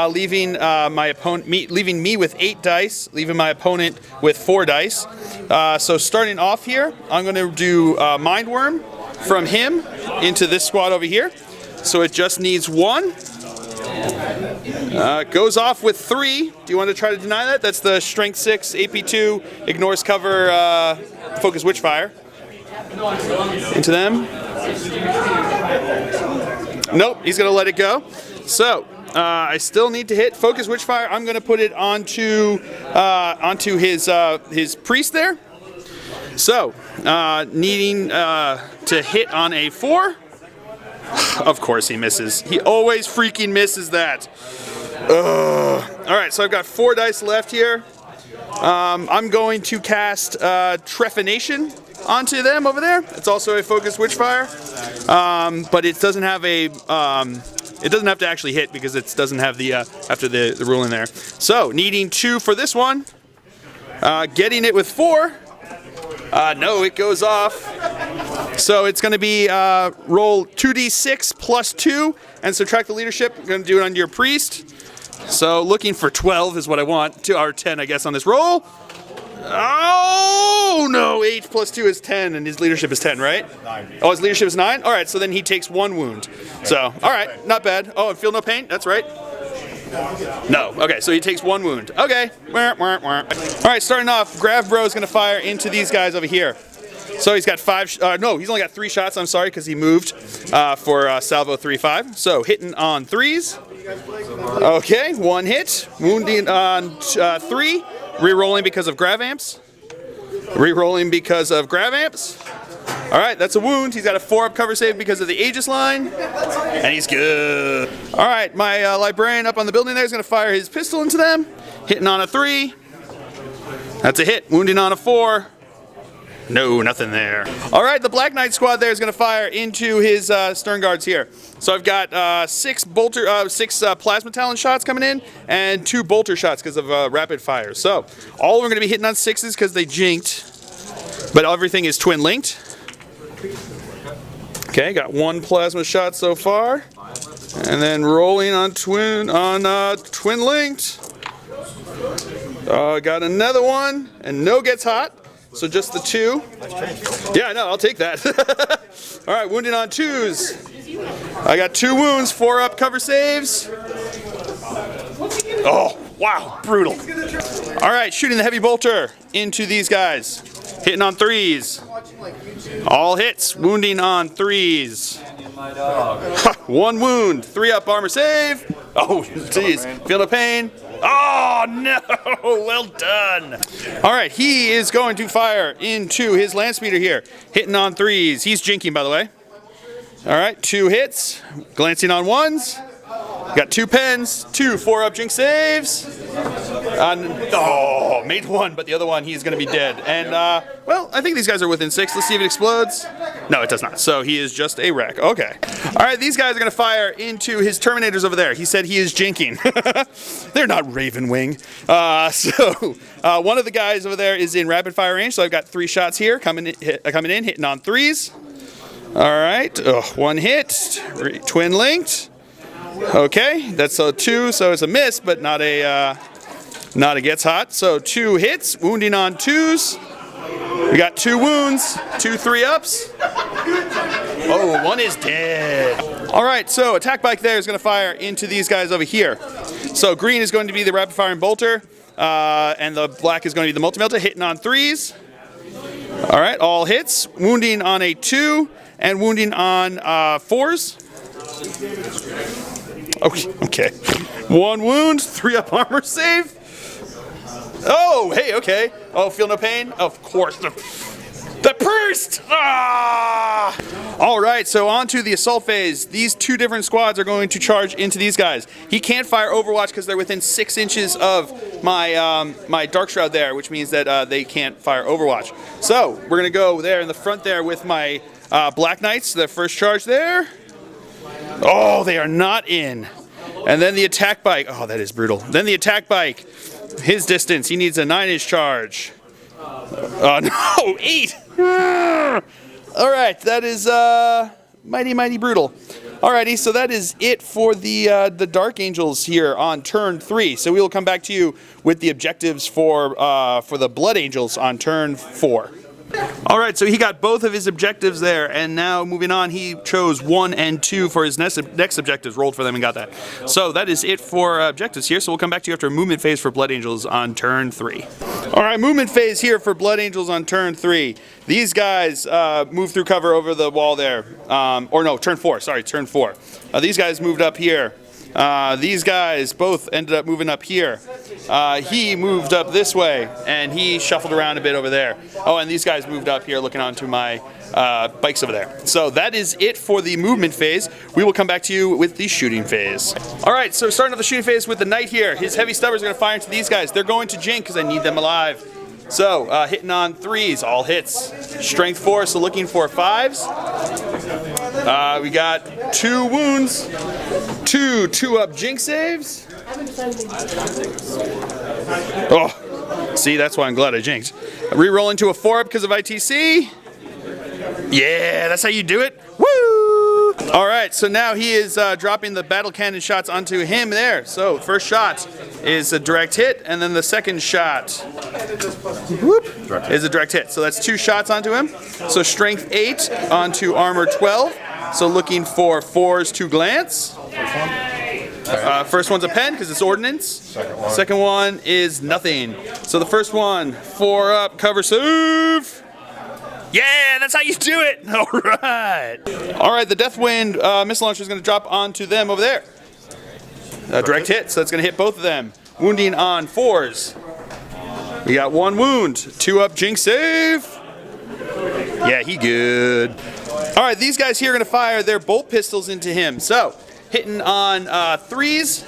leaving leaving me with 8 dice, leaving my opponent with 4 dice. So starting off here, I'm going to do Mind Worm from him into this squad over here. So it just needs 1. Goes off with 3. Do you want to try to deny that? That's the Strength 6, AP2, ignores cover, Focus Witchfire. Into them. Nope, he's going to let it go. So, I still need to hit Focus Witchfire. I'm going to put it onto his priest there. So, needing to hit on a 4. Of course he misses. He always freaking misses that. Alright, so I've got 4 dice left here. I'm going to cast Trephination onto them over there. It's also a Focus Witchfire. But it doesn't have a... it doesn't have to actually hit because it doesn't have the after the rule in there. So, needing 2 for this one. Getting it with 4. No, it goes off. So it's going to be roll 2d6 plus 2 and subtract the leadership. I'm going to do it on your priest. So looking for 12 is what I want. 2 or 10, I guess, on this roll. Oh, no. 8 plus 2 is 10, and his leadership is 10, right? 9. Oh, his leadership is 9? All right, so then he takes 1 wound. So, all right, not bad. Oh, and feel no pain? That's right. No. Okay, so he takes 1 wound. Okay. All right, starting off, Grav Bro is going to fire into these guys over here. So he's got 5, no, he's only got 3 shots, I'm sorry, because he moved for Salvo 3-5. So hitting on 3s. Okay, 1 hit. Wounding on 3. Rerolling because of Grav Amps. Rerolling because of Grav Amps. All right, that's a wound. He's got a 4-up cover save because of the Aegis line. And he's good. All right, my Librarian up on the building there is going to fire his pistol into them. Hitting on a 3. That's a hit. Wounding on a 4. No, nothing there. All right, the Black Knight squad there is going to fire into his Stern Guards here. So I've got 6 Plasma Talon shots coming in and 2 Bolter shots because of rapid fire. So all of them are going to be hitting on 6s because they jinked, but everything is twin linked. Okay, got 1 plasma shot so far, and then rolling on twin linked. Got another one, and no gets hot. So just the 2. Yeah, no, I'll take that. All right, wounding on 2s. I got 2 wounds, 4-up cover saves. Oh, wow, brutal. All right, shooting the heavy bolter into these guys. Hitting on 3s. All hits, wounding on 3s. 1 wound, 3-up armor save. Oh, jeez, feel the pain. Oh, no! Well done! Alright, he is going to fire into his land speeder here. Hitting on 3s. He's jinking, by the way. Alright, 2 hits. Glancing on 1s. Got 2 pens. 2 4-up jink saves. Oh, made 1, but the other one, he's going to be dead. And, well, I think these guys are within 6. Let's see if it explodes. No, it does not. So he is just a wreck. Okay. Alright, these guys are going to fire into his Terminators over there. He said he is jinking. They're not Raven Wing. One of the guys over there is in rapid fire range, so I've got 3 shots here coming in, hitting on 3s. Alright, 1 hit. Twin linked. Okay, that's a 2, so it's a miss, but not a gets hot. So 2 hits, wounding on 2s. We got 2 wounds, 2 3-ups. Oh, 1 is dead. All right, so attack bike there is going to fire into these guys over here. So green is going to be the rapid firing bolter, and the black is going to be the multi-melta, hitting on 3s. All right, all hits, wounding on a 2 and wounding on 4s. Okay. 1 wound, 3-up armor save. Oh, hey, okay. Oh, feel no pain? Of course. The priest! Ah! All right, so on to the assault phase. These 2 different squads are going to charge into these guys. He can't fire Overwatch because they're within 6 inches of my my Dark Shroud there, which means that they can't fire Overwatch. So we're going to go there in the front there with my Black Knights, the first charge there. Oh, they are not in. And then the attack bike. Oh, that is brutal. Then the attack bike. His distance. He needs a 9-inch charge. No, 8. All right, that is mighty brutal. Alrighty, so that is it for the Dark Angels here on turn 3. So we will come back to you with the objectives for the Blood Angels on turn 4. Alright, so he got both of his objectives there, and now moving on, he chose 1 and 2 for his next objectives, rolled for them and got that. So that is it for objectives here, so we'll come back to you after a movement phase for Blood Angels on turn 3. Alright, movement phase here for Blood Angels on turn 3. These guys move through cover over the wall there, or no, turn 4, sorry, turn 4. These guys moved up here. These guys both ended up moving up here. He moved up this way, and he shuffled around a bit over there. Oh, and these guys moved up here looking onto my bikes over there. So that is it for the movement phase. We will come back to you with the shooting phase. All right, so starting off the shooting phase with the knight here. His heavy stubbers are going to fire into these guys. They're going to jink because I need them alive. So hitting on 3s, all hits. Strength 4, so looking for 5s. We got 2 wounds, 2 2-up jink saves. Oh, see, that's why I'm glad I jinked. Reroll into a 4-up because of ITC. Yeah, that's how you do it. Woo! All right, so now he is dropping the battle cannon shots onto him there. So first shot is a direct hit, and then the second shot is a direct hit. So that's 2 shots onto him. So strength 8 onto armor 12. So looking for 4s to glance. First one's a pen because it's ordnance. Second one is nothing. So the first one, 4 up, cover save. Yeah, that's how you do it. All right. All right, the Deathwind missile launcher is going to drop onto them over there. Direct hit, so that's going to hit both of them. Wounding on 4s. We got 1 wound. 2 up, jinx save. Yeah, he good. All right, these guys here are going to fire their bolt pistols into him. So, hitting on 3s.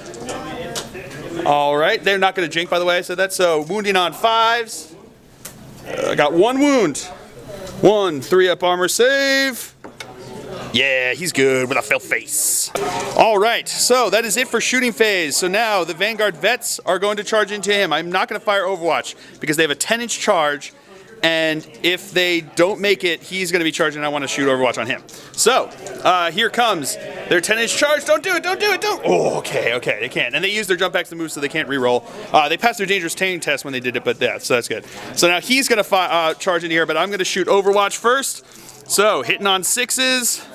All right, they're not going to jink, by the way. So that's wounding on 5s. Got 1 wound. 1 3-up armor save. Yeah, he's good with a fail face. All right, so that is it for shooting phase. So now the Vanguard vets are going to charge into him. I'm not going to fire Overwatch because they have a 10-inch charge, and if they don't make it, he's going to be charging, and I want to shoot Overwatch on him. So here comes their 10-inch charge. Don't do it, don't do it, don't. Oh, okay, they can't. And they use their jump backs to move, so they can't re-roll. They passed their dangerous terrain test when they did it, but yeah, so that's good. So now he's going to charge in here, but I'm going to shoot Overwatch first. So hitting on 6s.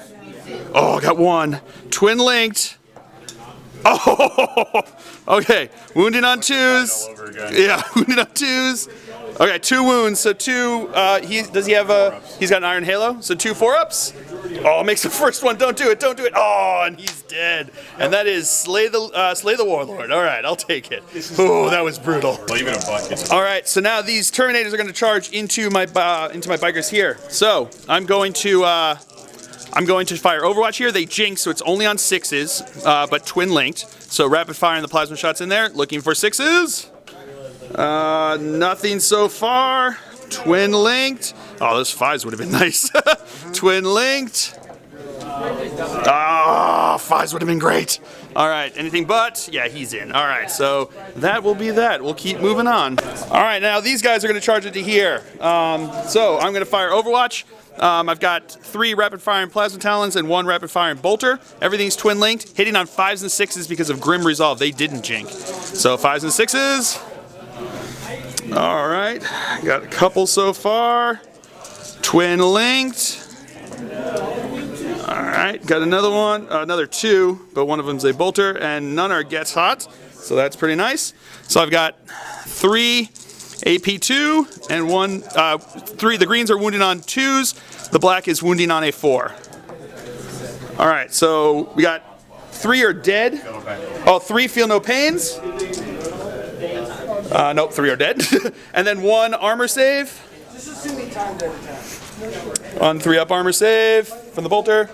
Oh, got 1. Twin linked. Oh, okay. Wounding on 2s. Yeah, wounding on 2s. Okay, 2 wounds. So 2. Does he have he's got an iron halo. So 2 4-ups. Oh, makes the first one. Don't do it. Don't do it. Oh, and he's dead. And that is slay the warlord. All right, I'll take it. Oh, that was brutal. All right, so now these Terminators are going to charge into my bikers here. So I'm going to fire Overwatch here. They jinx, so it's only on 6s, but twin linked. So rapid firing the plasma shots in there. Looking for 6s. Nothing so far. Twin linked. Oh, those 5s would have been nice. Twin linked. Ah, 5s would have been great. All right, anything but? Yeah, he's in. All right, so that will be that. We'll keep moving on. All right, now these guys are going to charge into here. So I'm going to fire Overwatch. I've got 3 rapid firing plasma talons and 1 rapid firing bolter. Everything's twin linked, hitting on 5s and 6s because of Grim Resolve. They didn't jink. So 5s and 6s. All right, got a couple so far. Twin linked. All right, got another one, another 2, but one of them's a bolter, and none are gets hot, so that's pretty nice. So I've got 3 AP2 and 1, 3. The greens are wounding on 2s. The black is wounding on a 4. All right, so we got 3 are dead. Oh, 3 feel no pains. Nope, 3 are dead. And then 1 armor save. On 3-up armor save from the bolter.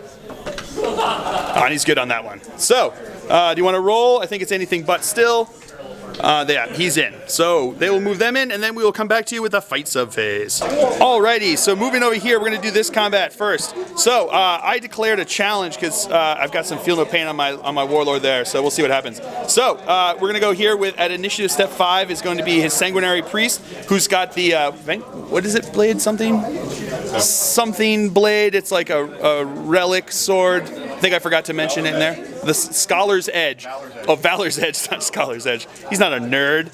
Oh, and he's good on that one. So, do you want to roll? I think it's anything but still. Yeah, he's in. So they will move them in, and then we will come back to you with the fight sub-phase. Alrighty, so moving over here, we're going to do this combat first. So I declared a challenge because I've got some feel no pain on my warlord there, so we'll see what happens. So we're going to go here with, at initiative step 5 is going to be his sanguinary priest, who's got the, what is it, blade something? Something blade, it's like a relic sword. I think I forgot to mention it in there. The Scholar's Edge. Oh, Valor's Edge, not Scholar's Edge. He's not a nerd.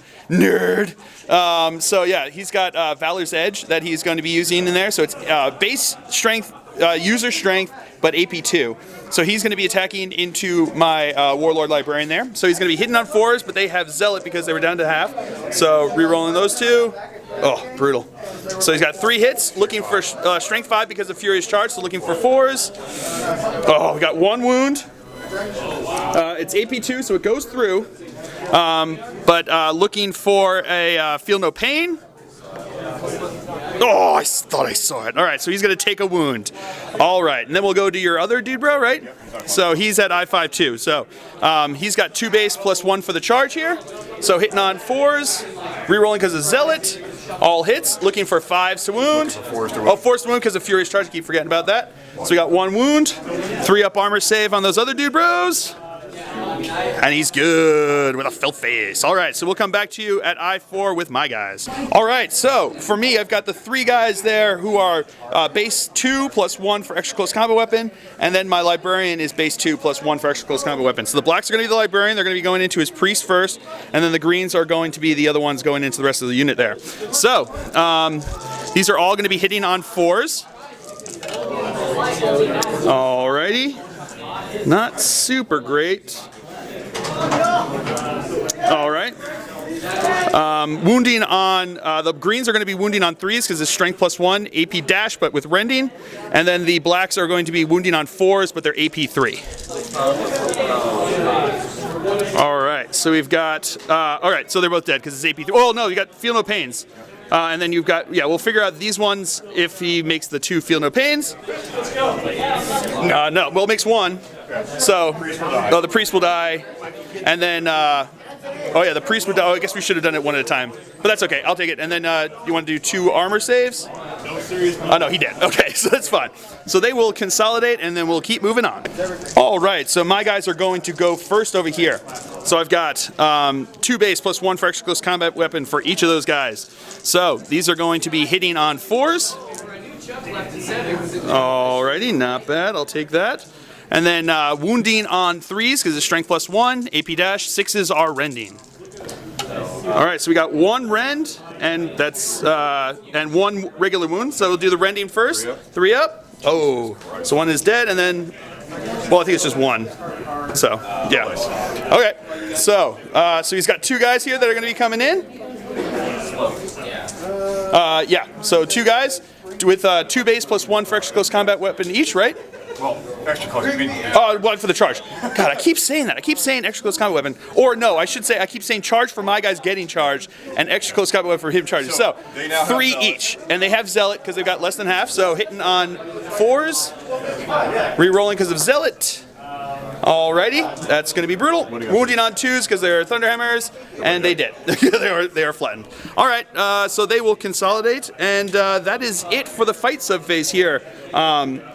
So yeah, he's got Valor's Edge that he's going to be using in there. So it's base strength, user strength, but AP2. So he's going to be attacking into my Warlord Librarian there. So he's going to be hitting on 4s, but they have Zealot because they were down to half. So re-rolling those 2. Oh, brutal. So he's got 3 hits, looking for strength 5 because of Furious Charge, so looking for 4s. Oh, we got 1 wound. It's AP2, so it goes through. But looking for a Feel No Pain. Oh, I thought I saw it. All right, so he's going to take a wound. All right, and then we'll go to your other dude, bro, right? So he's at I5 too. So he's got 2 base plus 1 for the charge here. So hitting on 4s, re-rolling because of Zealot. All hits, looking for 5s to wound. Oh, 4s to wound because of Furious Charge. I keep forgetting about that. So we got 1 wound, 3-up armor save on those other dude bros. And he's good with a filth face. All right, so we'll come back to you at I4 with my guys. All right, so for me, I've got the 3 guys there who are base 2 plus 1 for extra close combat weapon, and then my librarian is base 2 plus 1 for extra close combat weapon. So the blacks are going to be the librarian. They're going to be going into his priest first, and then the greens are going to be the other ones going into the rest of the unit there. So these are all going to be hitting on 4s. Alrighty. Not super great. All right. Wounding on the greens are going to be wounding on 3s because it's strength plus 1, AP dash, but with rending, and then the blacks are going to be wounding on 4s, but they're AP 3. All right. So we've got. All right. So they're both dead because it's AP 3. Oh no, you got feel no pains. And then you've got, we'll figure out these ones if he makes the 2 feel no pains. No, well, it makes 1. So, the priest will die. And then, the priest would die. Oh, I guess we should have done it one at a time. But that's okay, I'll take it. And then, you want to do 2 armor saves? Oh, no, he did. Okay, so that's fine. So they will consolidate, and then we'll keep moving on. All right, so my guys are going to go first over here. So I've got 2 base plus 1 for extra close combat weapon for each of those guys. So these are going to be hitting on 4s. Alrighty, not bad. I'll take that. And then wounding on 3s because it's strength plus 1, AP dash. 6s are rending. All right, so we got 1 rend, and that's and 1 regular wound. So we'll do the rending first. 3 up. Oh, so 1 is dead, and then, well, I think it's just 1. So yeah. Okay. So so he's got 2 guys here that are going to be coming in. So 2 guys with 2 base plus 1 for extra close combat weapon each, right? Well, extra close. Oh, 1 for the charge. God, I keep saying that. I keep saying extra close combat weapon. Or no, I should say I keep saying charge for my guys getting charged and extra close combat weapon for him charging. So 3 each. And they have Zealot because they've got less than half. So hitting on 4s. Re-rolling because of Zealot. Alrighty, that's going to be brutal. Wounding on 2s because they're Thunderhammers, and they did. they are flattened. All right, so they will consolidate, and that is it for the fight subphase here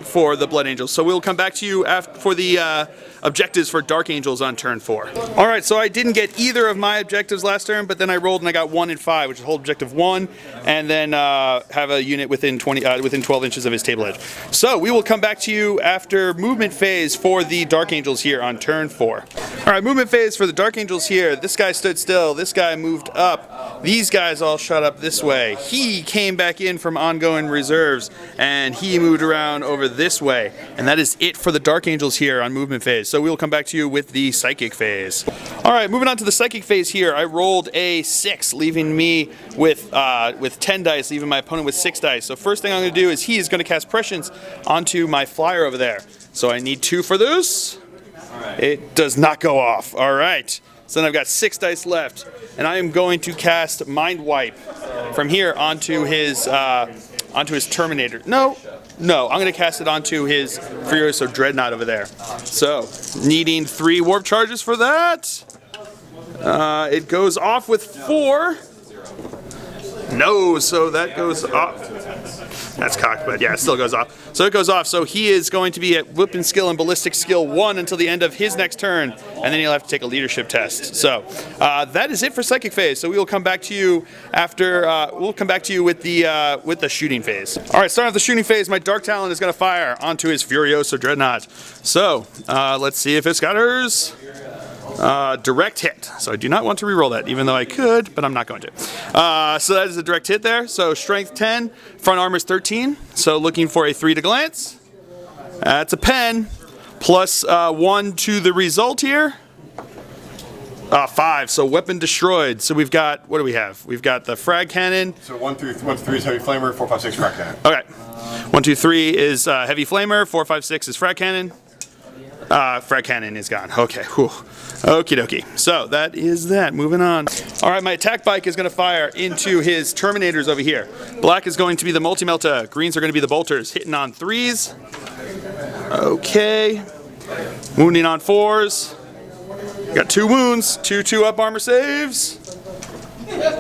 for the Blood Angels. So we'll come back to you for the objectives for Dark Angels on turn 4. All right, so I didn't get either of my objectives last turn, but then I rolled and I got 1 and 5, which is hold objective 1, and then have a unit within 12 inches of his table edge. So we will come back to you after movement phase for the Dark Angels here on turn 4. All right, movement phase for the Dark Angels here. This guy stood still. This guy moved up. These guys all shot up this way. He came back in from ongoing reserves, and he moved around over this way. And that is it for the Dark Angels here on movement phase. So we'll come back to you with the Psychic phase. All right, moving on to the Psychic phase here. I rolled a 6, leaving me with 10 dice, leaving my opponent with 6 dice. So first thing I'm going to do is he is going to cast Prescience onto my flyer over there. So I need 2 for those. It does not go off. All right. So then I've got 6 dice left, and I am going to cast Mind Wipe from here onto his Terminator. No, I'm going to cast it onto his Furioso Dreadnought over there. So needing 3 warp charges for that. It goes off with 4. No, so that goes off. That's cocked, but yeah, it still goes off. So it goes off. So he is going to be at Weapon Skill and Ballistic Skill 1 until the end of his next turn, and then he'll have to take a leadership test. So that is it for Psychic phase. So we will come back to you after. We'll come back to you with the shooting phase. All right, starting with the shooting phase, my Dark Talon is going to fire onto his Furioso Dreadnought. So let's see if it scatters. Direct hit. So I do not want to reroll that, even though I could, but I'm not going to. So that is a direct hit there. So strength 10, front armor is 13. So looking for a 3 to glance. That's a pen. Plus 1 to the result here. 5. So weapon destroyed. So we've got, what do we have? We've got the frag cannon. So 1 through 3 is heavy flamer, 4, 5, 6 frag cannon. Okay. 1, 2, 3 is heavy flamer. 4, 5, 6 is frag cannon. Frag cannon is gone. Okay. Whew. Okie dokie. So that is that. Moving on. All right, my attack bike is going to fire into his Terminators over here. Black is going to be the Multi-Melta. Greens are going to be the Bolters. Hitting on 3s. Okay. Wounding on 4s. Got 2 wounds. 2 up armor saves.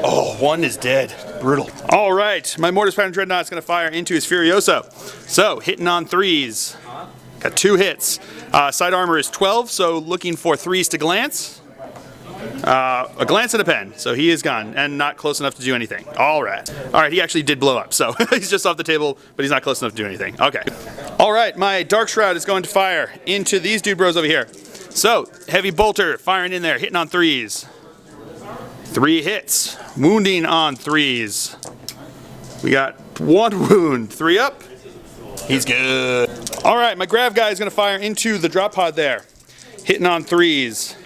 Oh, 1 is dead. Brutal. All right. My Mortis Pattern Dreadnought is going to fire into his Furioso. So hitting on 3s. Got 2 hits. Side armor is 12, so looking for 3s to glance. A glance and a pen, so he is gone and not close enough to do anything. All right, he actually did blow up, so he's just off the table, but he's not close enough to do anything. Okay. All right, my Dark Shroud is going to fire into these dude bros over here. So, Heavy Bolter firing in there, hitting on 3s. 3 hits, wounding on 3s. We got 1 wound, 3 up. He's good. All right, my Grav guy is going to fire into the drop pod there, hitting on 3s.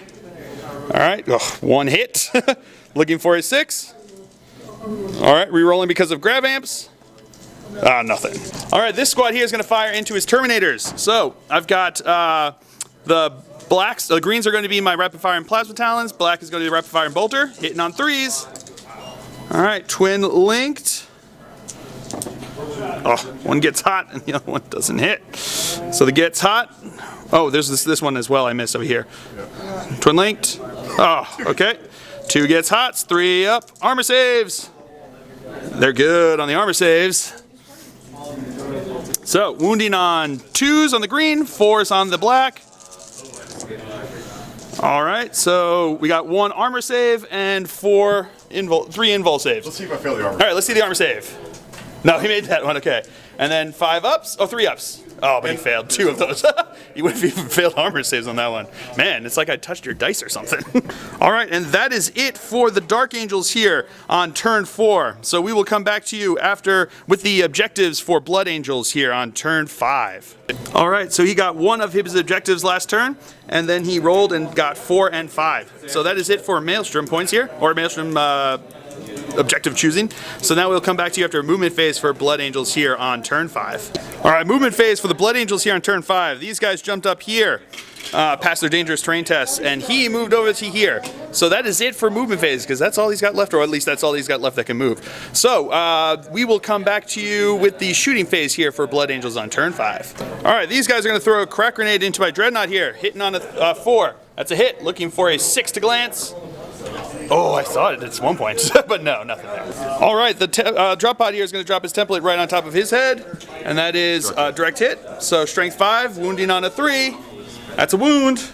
All right, 1 hit. Looking for a 6. All right, re-rolling because of Grav amps. Nothing. All right, this squad here is going to fire into his Terminators. So I've got the blacks. The greens are going to be my rapid fire and plasma talons. Black is going to be rapid fire and bolter, hitting on 3s. All right, twin linked. One gets hot and the other one doesn't hit. So the gets hot. Oh, there's this one as well I missed over here. Twin linked. Oh, okay. 2 gets hots, 3 up. Armor saves. They're good on the armor saves. So, wounding on 2s on the green, 4s on the black. All right, so we got 1 armor save and 3 invul saves. Let's see if I fail the armor. All right, let's see the armor save. No, he made that one, okay. And then 5 ups, 3 ups. Oh, but he failed 2 of those. You would have even failed armor saves on that one. Man, it's like I touched your dice or something. All right, and that is it for the Dark Angels here on turn 4. So we will come back to you after with the objectives for Blood Angels here on turn 5. All right, so he got 1 of his objectives last turn, and then he rolled and got 4 and 5. So that is it for Maelstrom points here, or Maelstrom objective choosing. So now we'll come back to you after a movement phase for Blood Angels here on turn 5. All right, movement phase for the Blood Angels here on turn 5. These guys jumped up here, passed their dangerous terrain tests, and he moved over to here. So that is it for movement phase, because that's all he's got left, or at least that's all he's got left that can move. So we will come back to you with the shooting phase here for Blood Angels on turn 5. All right, these guys are going to throw a crack grenade into my Dreadnought here, hitting on a 4. That's a hit, looking for a 6 to glance. Oh, I thought it's 1 point, but no, nothing there. All right, the drop pod here is going to drop his template right on top of his head, and that is direct hit. So strength 5, wounding on a 3. That's a wound.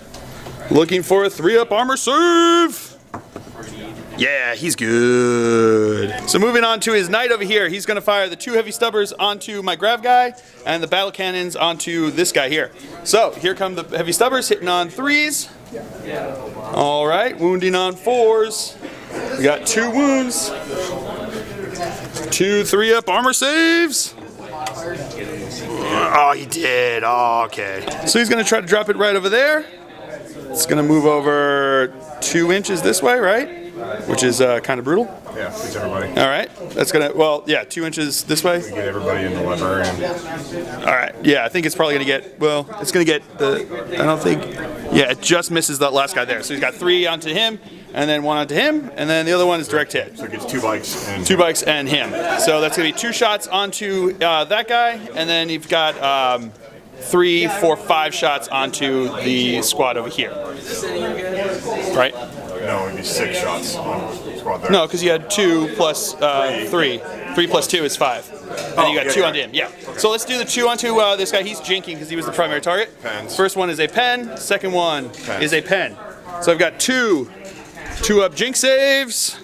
Looking for a 3-up armor save. Yeah, he's good. So moving on to his knight over here, he's going to fire the 2 heavy stubbers onto my Grav guy, and the battle cannons onto this guy here. So here come the heavy stubbers hitting on 3s. All right, wounding on 4s. We got 2 wounds. 2 3-up armor saves. Oh, he did. Oh, okay. So he's going to try to drop it right over there. It's going to move over 2 inches this way, right? Which is kind of brutal. Yeah, please everybody. All right, that's gonna, 2 inches this way. We get everybody in the lever and... All right, yeah, I think it's probably gonna get, it's gonna get I don't think, yeah, it just misses that last guy there. So he's got 3 onto him, and then 1 onto him, and then the other one is direct hit. So it gets 2 bikes and... 2 bikes and him. So that's gonna be 2 shots onto that guy, and then you've got 3, 4, 5 shots onto the squad over here. Right? No, it'd be 6 shots on the squad there. No, because you had 2 plus 3. 3 plus 2 is 5. And then you got 2 onto him. Yeah. Okay. So let's do the 2 onto this guy. He's jinking because he was the primary target. Pens. First one is a pen. Second one is a pen. So I've got 2 2-up jink saves.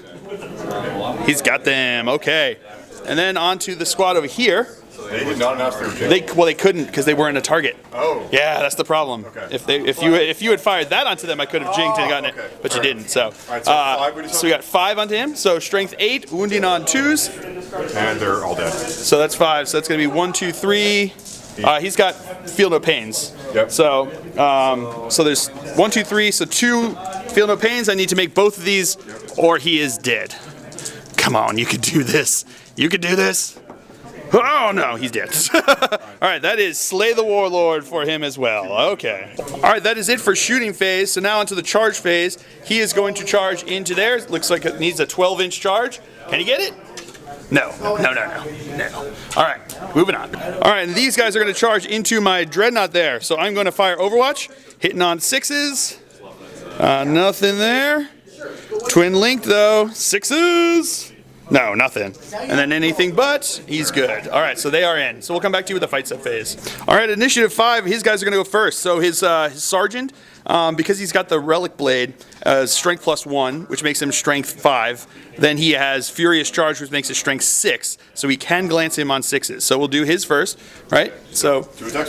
He's got them. Okay. And then onto the squad over here. They did not announce they were jinxed. They couldn't because they weren't a target. Oh. Yeah, that's the problem. Okay. If you had fired that onto them, I could have jinked and gotten it, but you didn't. So, right, so 5, so we got 5 onto him. So strength 8, wounding on 2s, and they're all dead. So that's 5. So that's going to be 1, 2, 3. He's got feel no pains. Yep. So so there's 1, 2, 3. So 2 feel no pains. I need to make both of these, or he is dead. Come on, you could do this. You could do this. Oh no, he's dead. Alright, that is Slay the Warlord for him as well. Okay. Alright, that is it for shooting phase. So now onto the charge phase. He is going to charge into there. Looks like it needs a 12-inch charge. Can he get it? No. No. Alright, moving on. Alright, and these guys are going to charge into my Dreadnought there. So I'm going to fire Overwatch, hitting on 6s. Nothing there. Twin linked though. 6s. No, nothing. And then anything but, he's good. All right, so they are in. So we'll come back to you with the fight set phase. All right, initiative 5, his guys are going to go first. So his sergeant, because he's got the relic blade, strength +1, which makes him strength 5. Then he has furious charge, which makes his strength 6. So we can glance him on 6s. So we'll do his first, right? So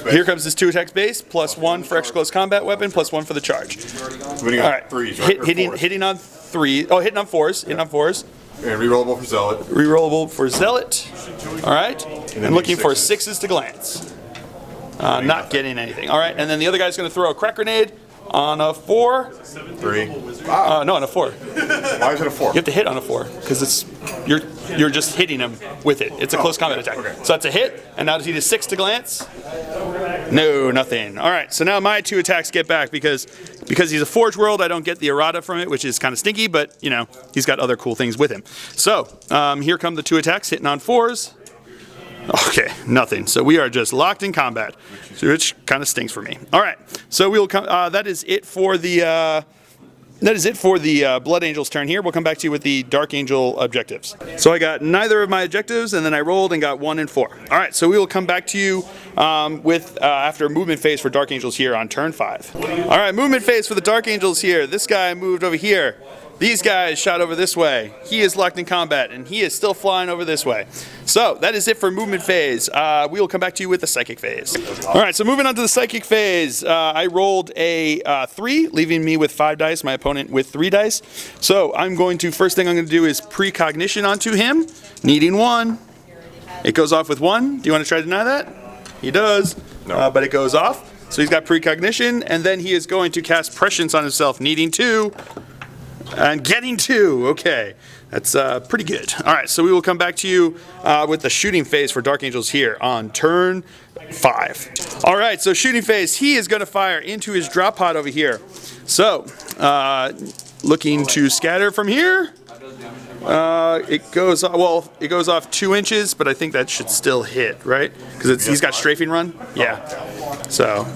here comes his 2 attacks base, +1 for extra close combat weapon, +1 for the charge. All right, 3s, right? Hitting on 3. Oh, hitting on 4s. Hitting on 4s. And rerollable for zealot. Rerollable for zealot. All right. And looking for 6s to glance. Not getting anything. All right. And then the other guy's going to throw a crack grenade on a 4. 3. No, on a 4. Why is it a 4? You have to hit on a 4 because it's you're just hitting him with it. It's a close combat attack. Okay. So that's a hit. And now does he do 6 to glance? No, nothing. All right. So now my 2 attacks get back because he's a Forge World. I don't get the errata from it, which is kind of stinky. But you know he's got other cool things with him. So here come the 2 attacks hitting on 4s. Okay, nothing. So we are just locked in combat, which kind of stinks for me. All right, so we will come. That is it for the. Blood Angel's turn here. We'll come back to you with the Dark Angel objectives. So I got neither of my objectives, and then I rolled and got 1 and 4. All right, so we will come back to you with after movement phase for Dark Angels here on turn 5. All right, movement phase for the Dark Angels here. This guy moved over here. These guys shot over this way. He is locked in combat, and he is still flying over this way. So that is it for movement phase. We will come back to you with the psychic phase. All right, so moving on to the psychic phase. I rolled a 3, leaving me with 5 dice, my opponent with 3 dice. So first thing I'm going to do is precognition onto him, needing 1. It goes off with 1. Do you want to try to deny that? He does, no. But it goes off. So he's got precognition, and then he is going to cast prescience on himself, needing 2. And getting 2, okay. That's pretty good. All right, so we will come back to you with the shooting phase for Dark Angels here on turn 5. All right, so shooting phase, he is going to fire into his drop pod over here. So, looking to scatter from here. It goes off 2 inches, but I think that should still hit, right? Because he's got strafing run. Yeah. So,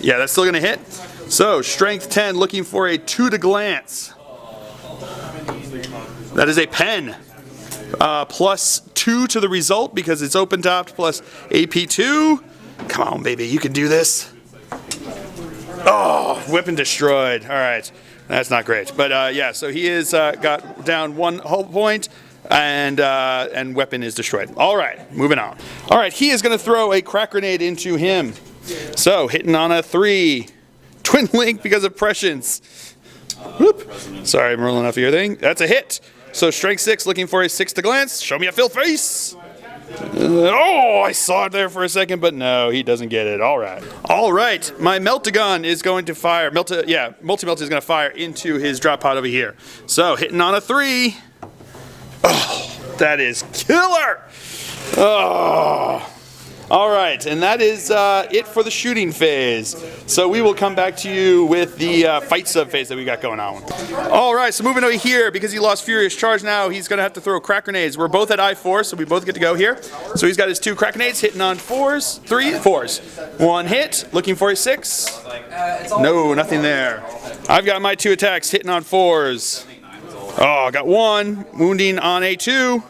yeah, that's still going to hit. So, strength 10, looking for a 2 to glance. That is a pen. +2 to the result because it's open topped plus AP2. Come on, baby, you can do this. Oh, weapon destroyed. All right, that's not great. But yeah, so he is got down 1 whole point. And weapon is destroyed. All right, moving on. All right, he is going to throw a crack grenade into him. So, hitting on a 3. Twin link because of prescience. Whoop. Sorry, I'm rolling off your thing. That's a hit. So strength 6, looking for a 6 to glance. Show me a fill face. Oh, I saw it there for a second, but no, he doesn't get it. All right. All right. My Meltagun is going to fire. Multi-Melt is going to fire into his drop pod over here. So hitting on a 3. Oh, that is killer. Oh. All right, and that is it for the shooting phase. So we will come back to you with the fight sub phase that we got going on. All right, so moving over here, because he lost Furious Charge now, he's going to have to throw crack grenades. We're both at I4, so we both get to go here. So he's got his 2 crack grenades, hitting on 4s, 3 4s. 1 hit, looking for a 6. No, nothing there. I've got my 2 attacks, hitting on 4s. Oh, got 1, wounding on a 2.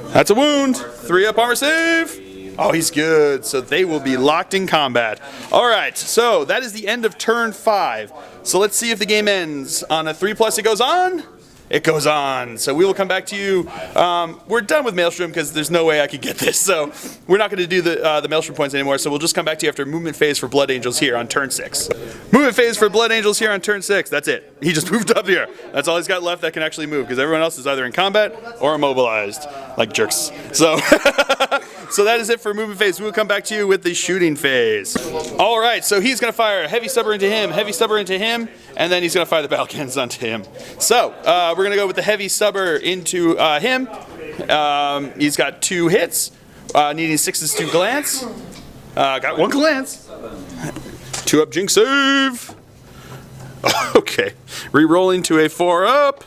That's a wound. 3 up armor save. Oh, he's good. So they will be locked in combat. All right, so that is the end of turn 5. So let's see if the game ends. On a 3+, it goes on. It goes on. So we will come back to you. We're done with Maelstrom because there's no way I could get this. So we're not going to do the Maelstrom points anymore. So we'll just come back to you after movement phase for Blood Angels here on turn 6. Movement phase for Blood Angels here on turn 6. That's it. He just moved up here. That's all he's got left that can actually move because everyone else is either in combat or immobilized, like jerks. So, so that is it for movement phase. We'll come back to you with the shooting phase. All right. So he's going to fire a heavy stubber into him, heavy stubber into him, and then he's going to fire the battle cannons onto him. So we're going to go with the heavy stubber into him. He's got 2 hits, needing 6s to glance. Got 1 glance. 2 up jinx save. Okay. Re-rolling to a 4 up.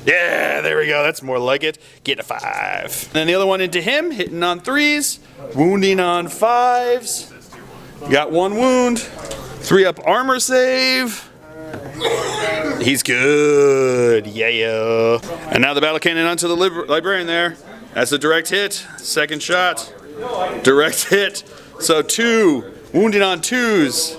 Yeah, there we go. That's more like it. Get a 5. And then the other one into him, hitting on 3s, wounding on 5s. Got 1 wound. 3 up armor save. He's good. Yeah. And now the battle cannon onto the librarian there. That's a direct hit. Second shot. Direct hit. So 2. Wounding on 2s.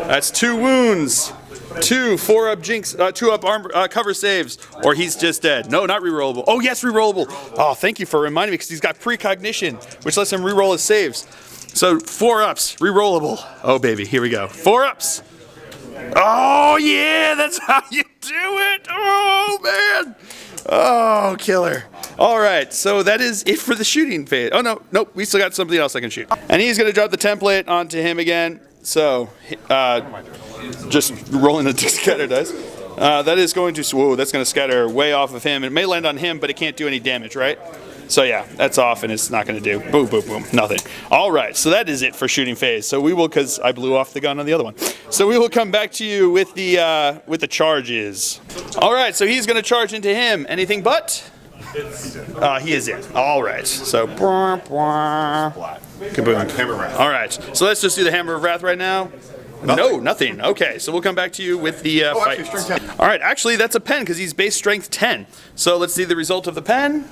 That's 2 wounds. 2 4-up jinx, 2-up armor cover saves, or he's just dead. No, not rerollable. Oh yes, rerollable. Oh, thank you for reminding me, because he's got precognition, which lets him reroll his saves. So 4-ups, rerollable. Oh baby, here we go. 4-ups. Oh yeah, that's how you do it. Oh man. Oh, killer. All right, so that is it for the shooting phase. Oh no, nope, we still got something else I can shoot. And he's gonna drop the template onto him again. So, just rolling the scatter dice. That is going to, whoa, that's going to scatter way off of him. It may land on him, but it can't do any damage, right? So yeah, that's off and it's not going to do, boom, boom, boom, nothing. All right, so that is it for shooting phase. So we will, because I blew off the gun on the other one. So we will come back to you with the charges. All right, so he's going to charge into him. Anything but? He is in. All right, so, kaboom. All right, so let's just do the Hammer of Wrath right now. No, nothing. Okay, so we'll come back to you with the fight. All right, actually that's a pen because he's base strength 10. So let's see the result of the pen.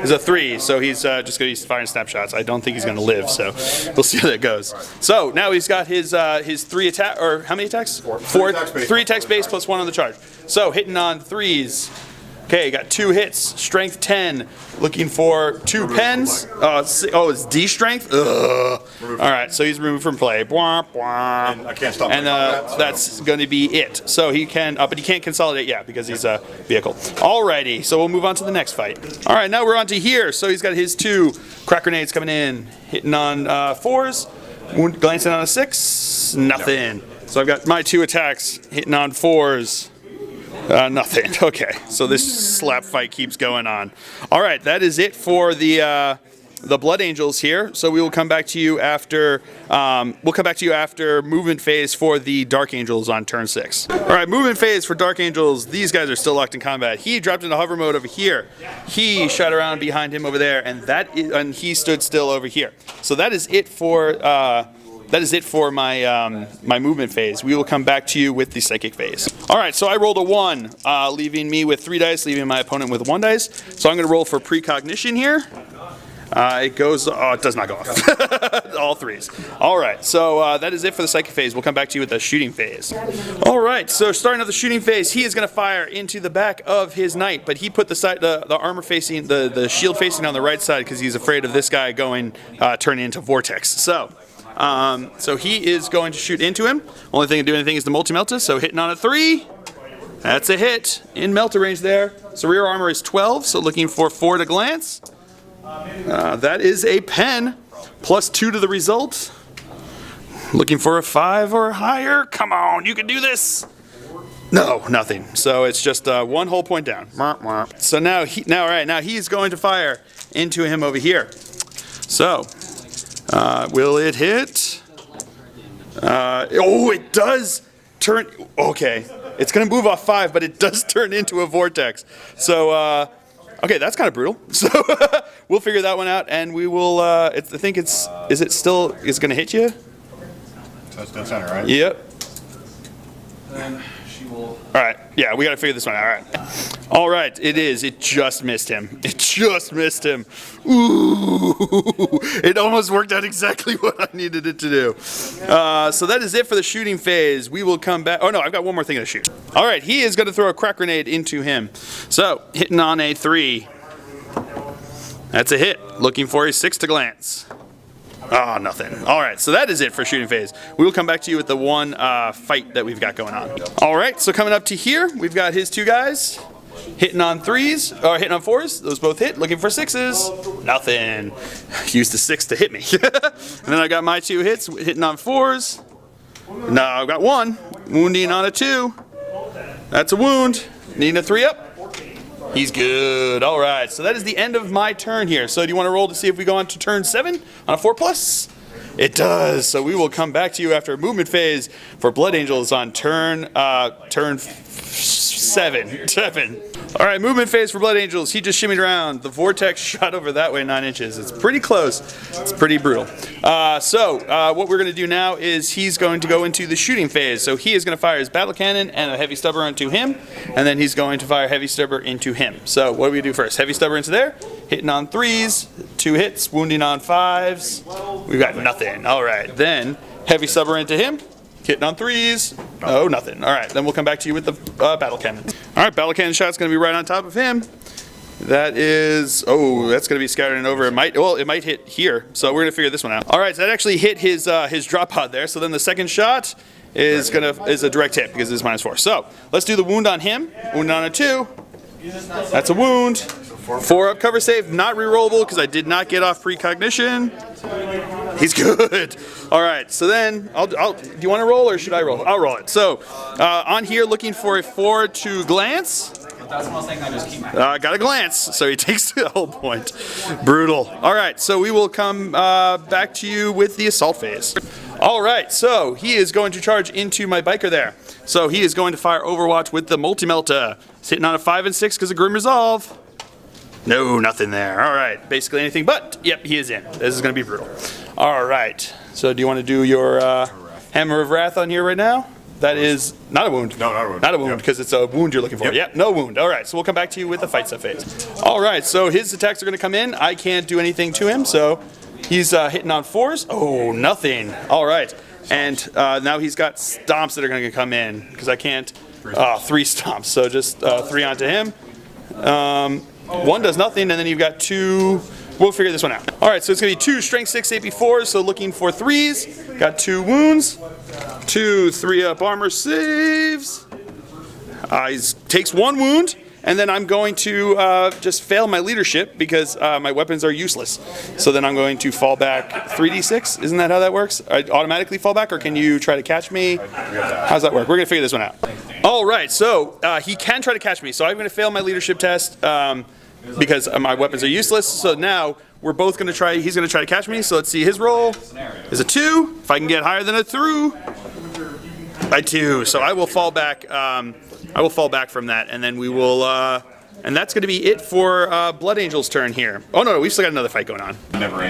Is a 3, so he's just going to be firing snapshots. I don't think he's going to live, so we'll see how that goes. So now he's got his 3 attack, or how many attacks? 4. 3 attacks base plus 1 on the charge. So hitting on 3s. Okay, got 2 hits, strength 10, looking for 2 pens. Oh, it's D strength? Ugh. All right, so he's removed from play. Bwah, bwah. And I can't stop and that's going to be it. So he can, but he can't consolidate yet because he's a vehicle. Alrighty, so we'll move on to the next fight. All right, now we're on to here. So he's got his 2 crack grenades coming in, hitting on 4s, glancing on a 6, nothing. So I've got my 2 attacks hitting on 4s. Nothing. Okay, so this slap fight keeps going on. All right, that is it for the Blood Angels here. So we will come back to you after movement phase for the Dark Angels on turn 6. All right, movement phase for Dark Angels. These guys are still locked in combat. He dropped into hover mode over here. He shot around behind him over there, and he stood still over here. So that is it for. That is it for my my movement phase. We will come back to you with the psychic phase. All right, so I rolled a 1, leaving me with 3 dice, leaving my opponent with 1 dice. So I'm going to roll for precognition here. It goes, oh, it does not go off. All 3s. All right, so that is it for the psychic phase. We'll come back to you with the shooting phase. All right, so starting off the shooting phase, he is going to fire into the back of his knight, but he put the armor facing, the shield facing on the right side because he's afraid of this guy going, turning into vortex. So he is going to shoot into him. Only thing to do anything is the multi-melta, so hitting on a 3. That's a hit in melta range there. So rear armor is 12, so looking for 4 to glance. That is a pen, plus 2 to the result. Looking for a 5 or higher. Come on, you can do this. No, nothing. So it's just 1 whole point down. So now he's going to fire into him over here. So. Will it hit? Oh, it does turn. Okay, it's going to move off 5, but it does turn into a vortex. So, okay, that's kind of brutal. So we'll figure that one out, and we will. I think it's. Is it still? Is going to hit you? So it's dead center, right? Yep. Then she will. All right. Yeah, we got to figure this one out. All right. All right. It is. It just missed him. It just missed him. Ooh. It almost worked out exactly what I needed it to do. So that is it for the shooting phase. We will come back. Oh, no. I've got one more thing to shoot. All right. He is going to throw a crack grenade into him. So hitting on a 3. That's a hit. Looking for a 6 to glance. Oh, nothing. All right, so that is it for shooting phase. We will come back to you with the one fight that we've got going on. All right, so coming up to here, we've got his 2 guys hitting on 3s, or hitting on 4s. Those both hit, looking for 6s. Nothing. Used the 6 to hit me. And then I got my 2 hits, hitting on 4s. No, I've got 1. Wounding on a 2. That's a wound. Needing a 3-up. He's good. All right, so that is the end of my turn here. So do you want to roll to see if we go on to turn 7 on a 4+? It does. So we will come back to you after a movement phase for Blood Angels on turn 7. All right, movement phase for Blood Angels. He just shimmied around. The vortex shot over that way 9 inches. It's pretty close. It's pretty brutal. What we're going to do now is he's going to go into the shooting phase. So he is going to fire his battle cannon and a heavy stubber into him, and then he's going to fire heavy stubber into him. So what do we do first? Heavy stubber into there, hitting on 3s, 2 hits, wounding on 5s. We've got nothing. All right, then heavy stubber into him. Hitting on 3s. Oh, nothing. All right, then we'll come back to you with the battle cannon. All right, battle cannon shot's going to be right on top of him. That is, that's going to be scattering over. It might hit here. So we're going to figure this one out. All right, so that actually hit his drop pod there. So then the second shot is a direct hit because it's -4. So let's do the wound on him. Wound on a 2. That's a wound. 4 up cover save, not rerollable because I did not get off precognition. He's good. All right, so then do you want to roll or should I roll? I'll roll it. So on here, looking for a 4 to glance. Got a glance, so he takes the whole point. Brutal. All right, so we will come back to you with the assault phase. All right, so he is going to charge into my biker there. So he is going to fire Overwatch with the multi-melta. Sitting on a 5 and 6 because of Grim Resolve. No, nothing there. All right, basically anything but, yep, he is in. This is going to be brutal. All right, so do you want to do your Hammer of Wrath on here right now? That is not a wound. No, not a wound. Not a wound, because it's a wound you're looking for. Yep, no wound. All right, so we'll come back to you with the fight stuff phase. All right, so his attacks are going to come in. I can't do anything to him, so he's hitting on 4s. Oh, nothing. All right, and now he's got stomps that are going to come in, because I can't. 3 stomps, so just 3 onto him. 1 does nothing, and then you've got 2. We'll figure this one out. All right, so it's going to be 2 strength 6 AP4s, so looking for 3s. Got 2 wounds. 2 3-up armor saves. He takes 1 wound, and then I'm going to just fail my leadership because my weapons are useless. So then I'm going to fall back 3d6. Isn't that how that works? I automatically fall back, or can you try to catch me? How's that work? We're going to figure this one out. All right, so he can try to catch me. So I'm going to fail my leadership test because my weapons are useless. So now we're both going to try. He's going to try to catch me. So let's see. His roll is a 2. If I can get higher than a 3, by 2. So I will fall back. I will fall back from that, and then we will. And that's going to be it for Blood Angel's turn here. Oh no, we've still got another fight going on.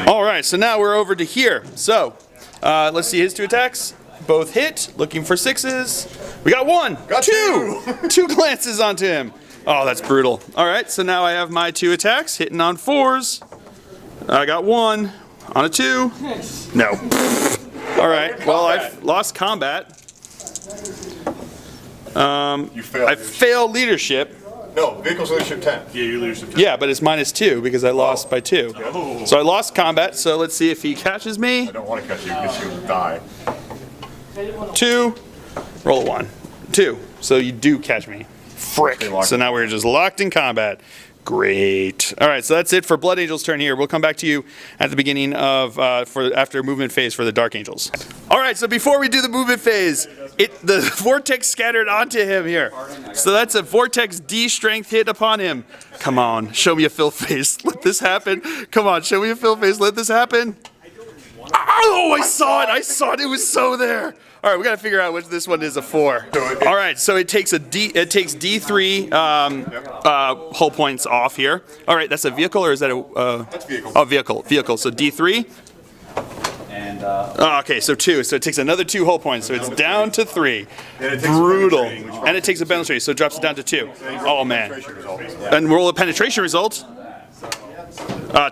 All right, so now we're over to here. So let's see his 2 attacks. Both hit. Looking for 6s. We got 1. Got 2. 2 glances onto him. Oh, that's brutal. All right, so now I have my 2 attacks hitting on 4s. I got 1 on a 2. No. All right. Well, I've lost combat. You failed. I failed leadership. No, vehicle's leadership 10. Yeah, your leadership 10. Yeah, but it's -2 because I lost by 2. Oh. So I lost combat. So let's see if he catches me. I don't want to catch you because you'll die. 2. Roll a 1. 2. So you do catch me. Frick. So now we're just locked in combat. Great. All right, so that's it for Blood Angel's turn here. We'll come back to you at the beginning of after movement phase for the Dark Angels. All right, so before we do the movement phase, the vortex scattered onto him here. So that's a vortex D strength hit upon him. Come on, show me a fill face. Let this happen. Come on, show me a fill face. Let this happen. Oh, I saw it. I saw it. It was so there. All right, we got to figure out which this one is a 4. All right, so it takes D3 hull points off here. All right, that's a vehicle, or is that a? That's vehicle. Oh, vehicle. So D3. And okay, so 2. So it takes another 2 hull points. So it's down to 3. Brutal. And it takes a penetration, so it drops it down to 2. Oh man. And roll a penetration result.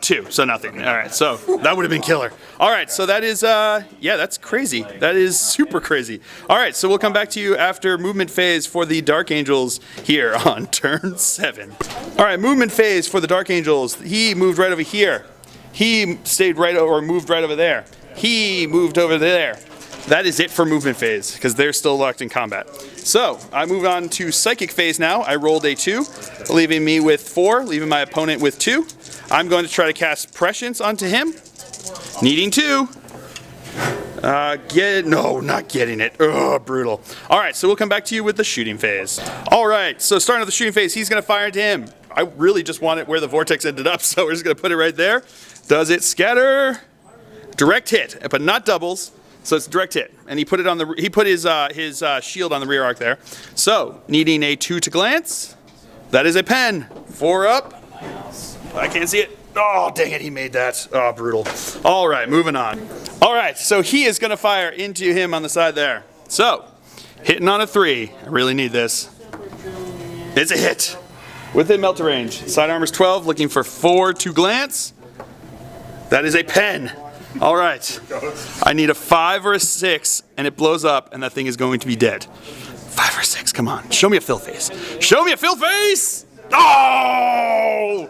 2, so nothing. All right, so that would have been killer. All right, so that is, yeah, that's crazy. That is super crazy. All right, so we'll come back to you after movement phase for the Dark Angels here on turn 7. All right, movement phase for the Dark Angels. He moved right over here. He stayed right over, or moved right over there. He moved over there. That is it for movement phase, because they're still locked in combat. So, I move on to Psychic phase now. I rolled a 2, leaving me with 4, leaving my opponent with 2. I'm going to try to cast Prescience onto him. Needing 2. No, not getting it. Ugh, brutal. All right, so we'll come back to you with the shooting phase. All right, so starting with the shooting phase, he's going to fire into him. I really just want it where the vortex ended up, so we're just going to put it right there. Does it scatter? Direct hit, but not doubles. So it's a direct hit, and he put it on the. He put his shield on the rear arc there. So needing a 2 to glance. That is a pen. 4 up. I can't see it. Oh, dang it, he made that. Oh, brutal. All right, moving on. All right, so he is going to fire into him on the side there. So, hitting on a 3. I really need this. It's a hit. Within melt range. Side armor's 12, looking for 4 to glance. That is a pen. All right. I need a 5 or a 6, and it blows up, and that thing is going to be dead. 5 or 6, come on. Show me a fill face. Show me a fill face! Oh!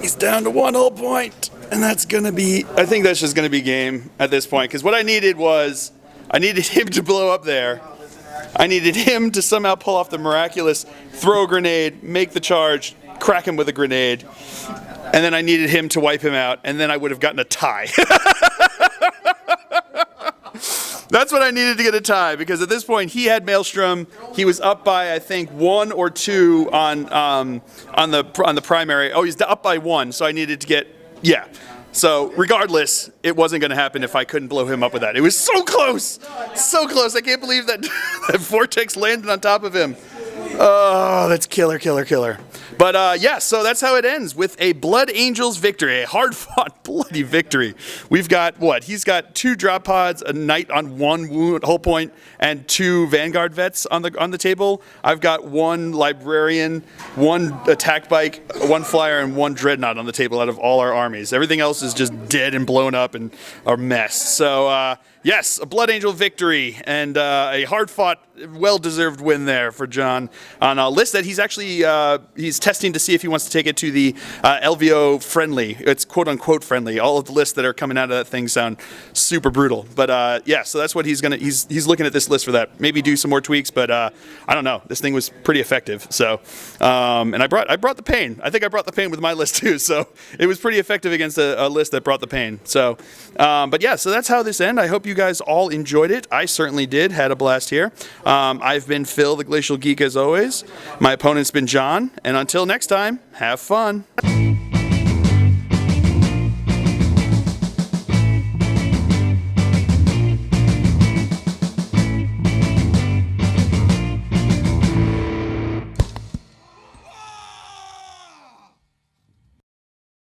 He's down to 1 hull point, and that's gonna be, I think that's just gonna be game at this point, because what I needed was, I needed him to blow up there. I needed him to somehow pull off the miraculous throw a grenade, make the charge, crack him with a grenade, and then I needed him to wipe him out, and then I would have gotten a tie. That's what I needed to get a tie, because at this point he had Maelstrom. He was up by, I think, 1 or 2 on the primary. Oh, he's up by 1, so I needed to get, yeah. So regardless, it wasn't going to happen if I couldn't blow him up with that. It was so close, so close. I can't believe that that vortex landed on top of him. Oh, that's killer, killer, killer. But yeah, so that's how it ends, with a Blood Angels victory, a hard-fought, bloody victory. We've got, what, he's got 2 drop pods, a knight on 1 wound, hull point, and 2 Vanguard vets on the table. I've got 1 librarian, 1 attack bike, 1 flyer, and 1 dreadnought on the table out of all our armies. Everything else is just dead and blown up and a mess. So yes, a Blood Angel victory, and a hard-fought, well-deserved win there for John on a list that he's actually he's testing to see if he wants to take it to the LVO friendly. It's quote-unquote friendly. All of the lists that are coming out of that thing sound super brutal. But yeah, so that's what he's looking at this list for that. Maybe do some more tweaks, but I don't know. This thing was pretty effective. So and I brought the pain. I think I brought the pain with my list too. So it was pretty effective against a list that brought the pain. So but yeah, so that's how this ended. I hope you guys all enjoyed it. I certainly did. Had a blast here. I've been Phil, the Glacial Geek, as always. My opponent's been John, and until next time, have fun.